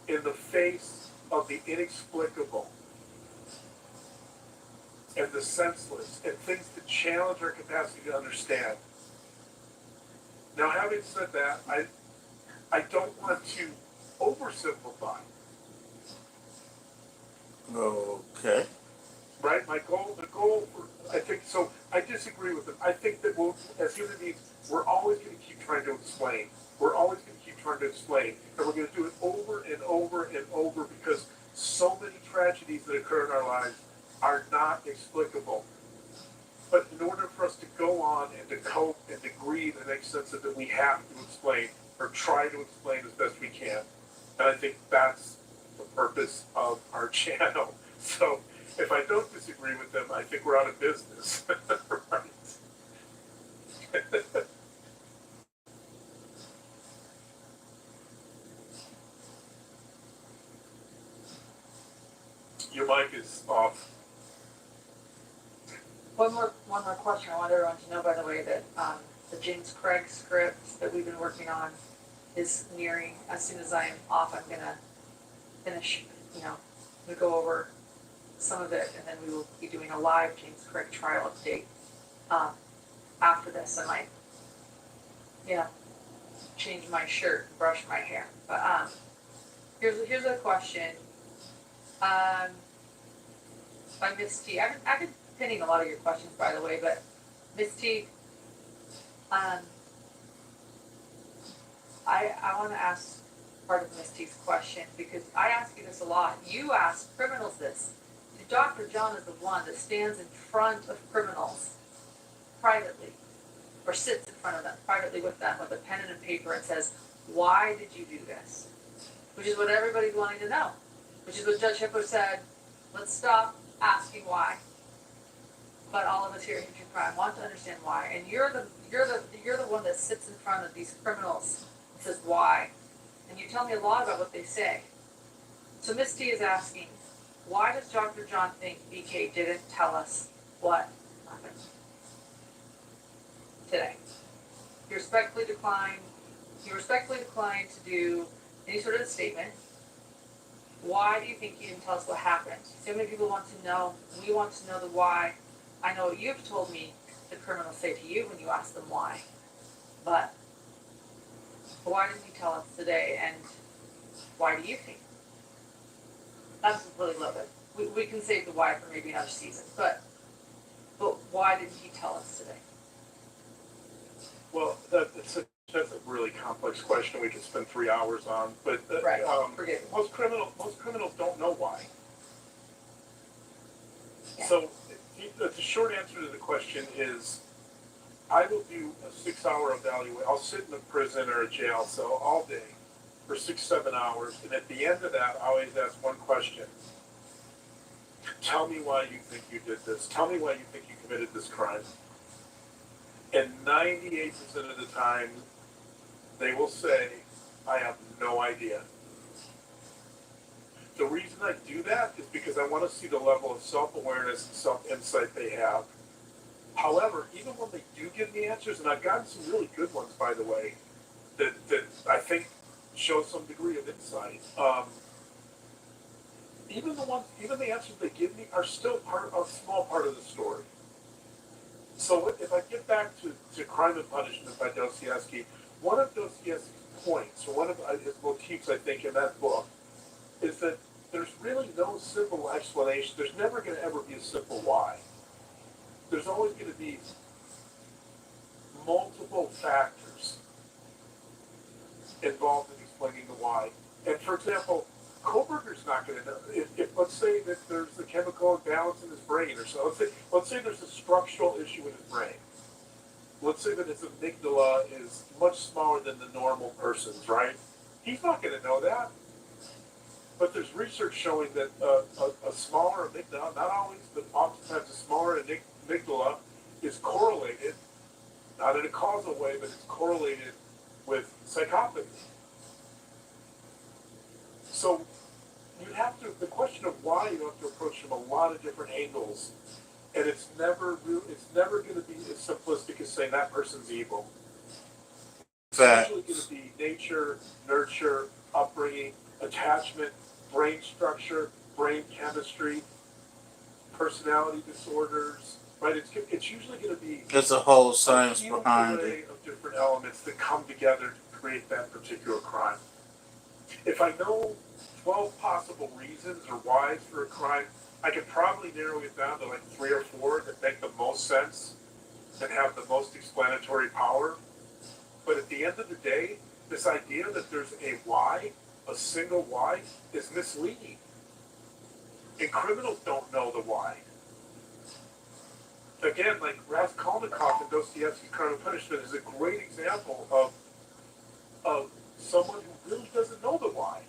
in the face of the inexplicable and the senseless and things that challenge our capacity to understand. Now, having said that, I don't want to oversimplify. Okay. Right? The goal I think, so I disagree with them. I think that as human beings, we're always going to keep trying to explain. We're always going to keep trying to explain. And we're going to do it over and over and over because so many tragedies that occur in our lives are not explicable. But in order for us to go on and to cope and to grieve and make sense of it, we have to explain or try to explain as best we can. And I think that's the purpose of our channel. So if I don't disagree with them, I think we're out of business. Right? Your mic is off. One more question. I want everyone to know, by the way, that the James Craig script that we've been working on is nearing. As soon as I am off, I'm gonna finish. We'll go over some of it, and then we will be doing a live James Craig trial update after this. I might, change my shirt, brush my hair. But here's a question. By Miss T. I've been pinning a lot of your questions, by the way, but Miss T, I want to ask part of Miss T's question because I ask you this a lot. You ask criminals this. Dr. John is the one that stands in front of criminals privately or sits in front of them privately with them with a pen and a paper and says, why did you do this? Which is what everybody's wanting to know. Which is what Judge Hippo said, let's stop asking why. But all of us here at True Crime want to understand why. And you're the one that sits in front of these criminals and says why. And you tell me a lot about what they say. So Miss T is asking, why does Dr. John think BK didn't tell us what happened today? He respectfully declined to do any sort of statement. Why do you think he didn't tell us what happened? So many people want to know. We want to know the why. I know what you've told me the criminals say to you when you ask them why. But why didn't he tell us today, and why do you think? That's really love it. We can save the why for maybe another season, but why didn't he tell us today? Well, that's a really complex question we could spend 3 hours on. But Right. Forgive me. most criminals don't know why. Yeah. So the short answer to the question is, I will do a 6-hour evaluation. I'll sit in a prison or a jail cell all day for 6-7 hours, and at the end of that, I always ask one question. Tell me why you think you did this. Tell me why you think you committed this crime. And 98% of the time, they will say, I have no idea. The reason I do that is because I want to see the level of self-awareness and self-insight they have. However, even when they do give me answers, and I've gotten some really good ones, by the way, that I think show some degree of insight. Even the answers they give me are still a small part of the story. So if I get back to Crime and Punishment by Dostoevsky, one of Dostoevsky's points, or one of his motifs, I think, in that book, is that there's really no simple explanation. There's never going to ever be a simple why. There's always going to be multiple factors involved in explaining the why. And for example, Kohberger's not going to know if let's say that there's a chemical imbalance in his brain, or so. Let's say there's a structural issue in his brain. Let's say that his amygdala is much smaller than the normal person's, right? He's not going to know that. But there's research showing that a smaller amygdala, not always, but oftentimes a smaller amygdala is correlated, not in a causal way, but it's correlated with psychopathy. So the question of why, you have to approach from a lot of different angles. And it's never going to be as simplistic as saying that person's evil. It's usually going to be nature, nurture, upbringing, attachment, brain structure, brain chemistry, personality disorders, right? It's usually going to be There's a whole science behind array it. of different elements that come together to create that particular crime. If I know 12 possible reasons or whys for a crime, I could probably narrow it down to like 3 or 4 that make the most sense and have the most explanatory power. But at the end of the day, this idea that there's a why, a single why, is misleading. And criminals don't know the why. Again, like Raskolnikov in Dostoevsky's Crime and Punishment is a great example of someone who really doesn't know the why.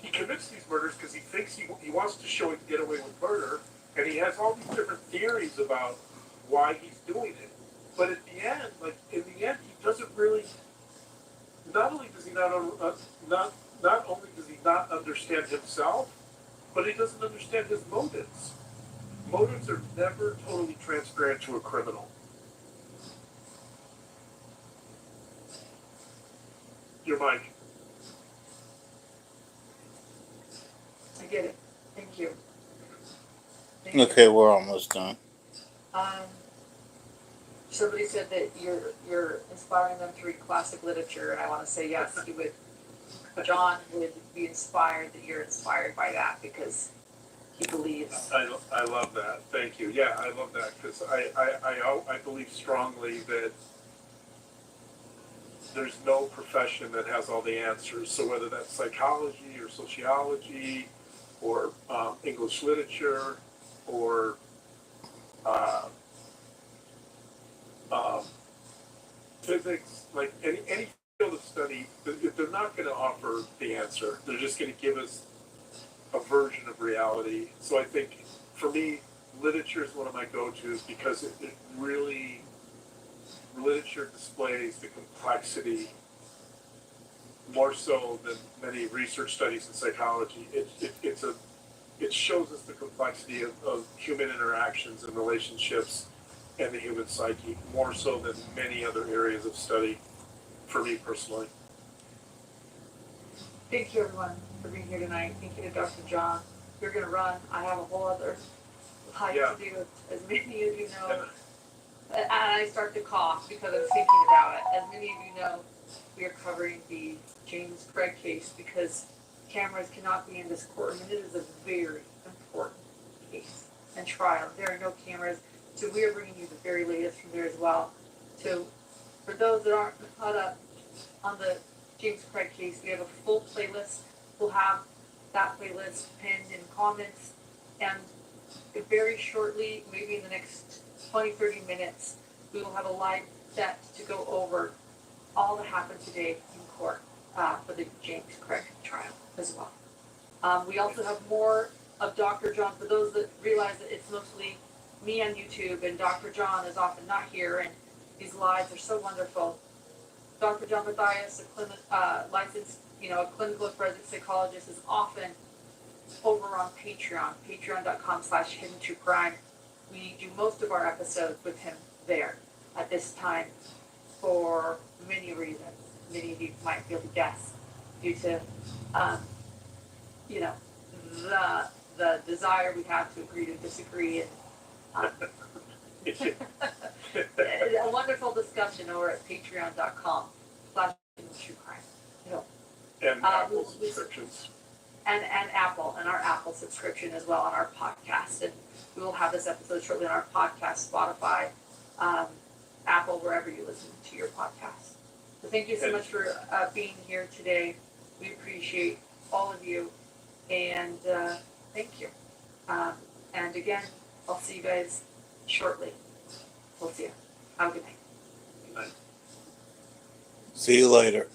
He commits these murders because he thinks he wants to show he can get away with murder, and he has all these different theories about why he's doing it. But at the end, he doesn't really. Not only does he not only does he not understand himself, but he doesn't understand his motives. Motives are never totally transparent to a criminal. Your mic. I get it. Thank you. Okay, we're almost done. Somebody said that you're inspiring them to read classic literature, and I want to say yes. John would be inspired that you're inspired by that because he believes. I love that. Thank you. Yeah, I love that because I believe strongly that there's no profession that has all the answers. So whether that's psychology or sociology or English literature or physics, like any field of study, they're not going to offer the answer. They're just going to give us a version of reality. So I think, for me, literature is one of my go-tos because it really, literature displays the complexity more so than many research studies in psychology. It shows us the complexity of human interactions and relationships and the human psyche more so than many other areas of study for me personally. Thank you, everyone, for being here tonight. Thank you to Dr. John. You're going to run. I have a whole other life to do, as many of you know. And I start to cough because I'm thinking about it. As many of you know, we are covering the James Craig case because cameras cannot be in this courtroom, and it is a very important case and trial. There are no cameras, so we are bringing you the very latest from there as well. So for those that aren't caught up on the James Craig case, we have a full playlist. We'll have that playlist pinned in comments, and very shortly, maybe in the next 20-30 minutes, we will have a live set to go over all that happened today in court for the James Craig trial as well. We also have more of Dr. John. For those that realize that it's mostly me on YouTube and Dr. John is often not here, and these lives are so wonderful. Dr. John Mathias, a licensed, a clinical forensic psychologist, is often over on Patreon, patreon.com/hidden true crime. We do most of our episodes with him there at this time for many reasons. Many of you might be able to guess due to, you know, the desire we have to agree to disagree, and a wonderful discussion over at patreon.com/truecrime. And Apple subscriptions. And Apple, and our Apple subscription as well on our podcast. And we will have this episode shortly on our podcast, Spotify, Apple, wherever you listen to your podcast. So thank you so much for being here today. We appreciate all of you, and thank you. And again, I'll see you guys shortly. We'll see you. Have a good night. See you later.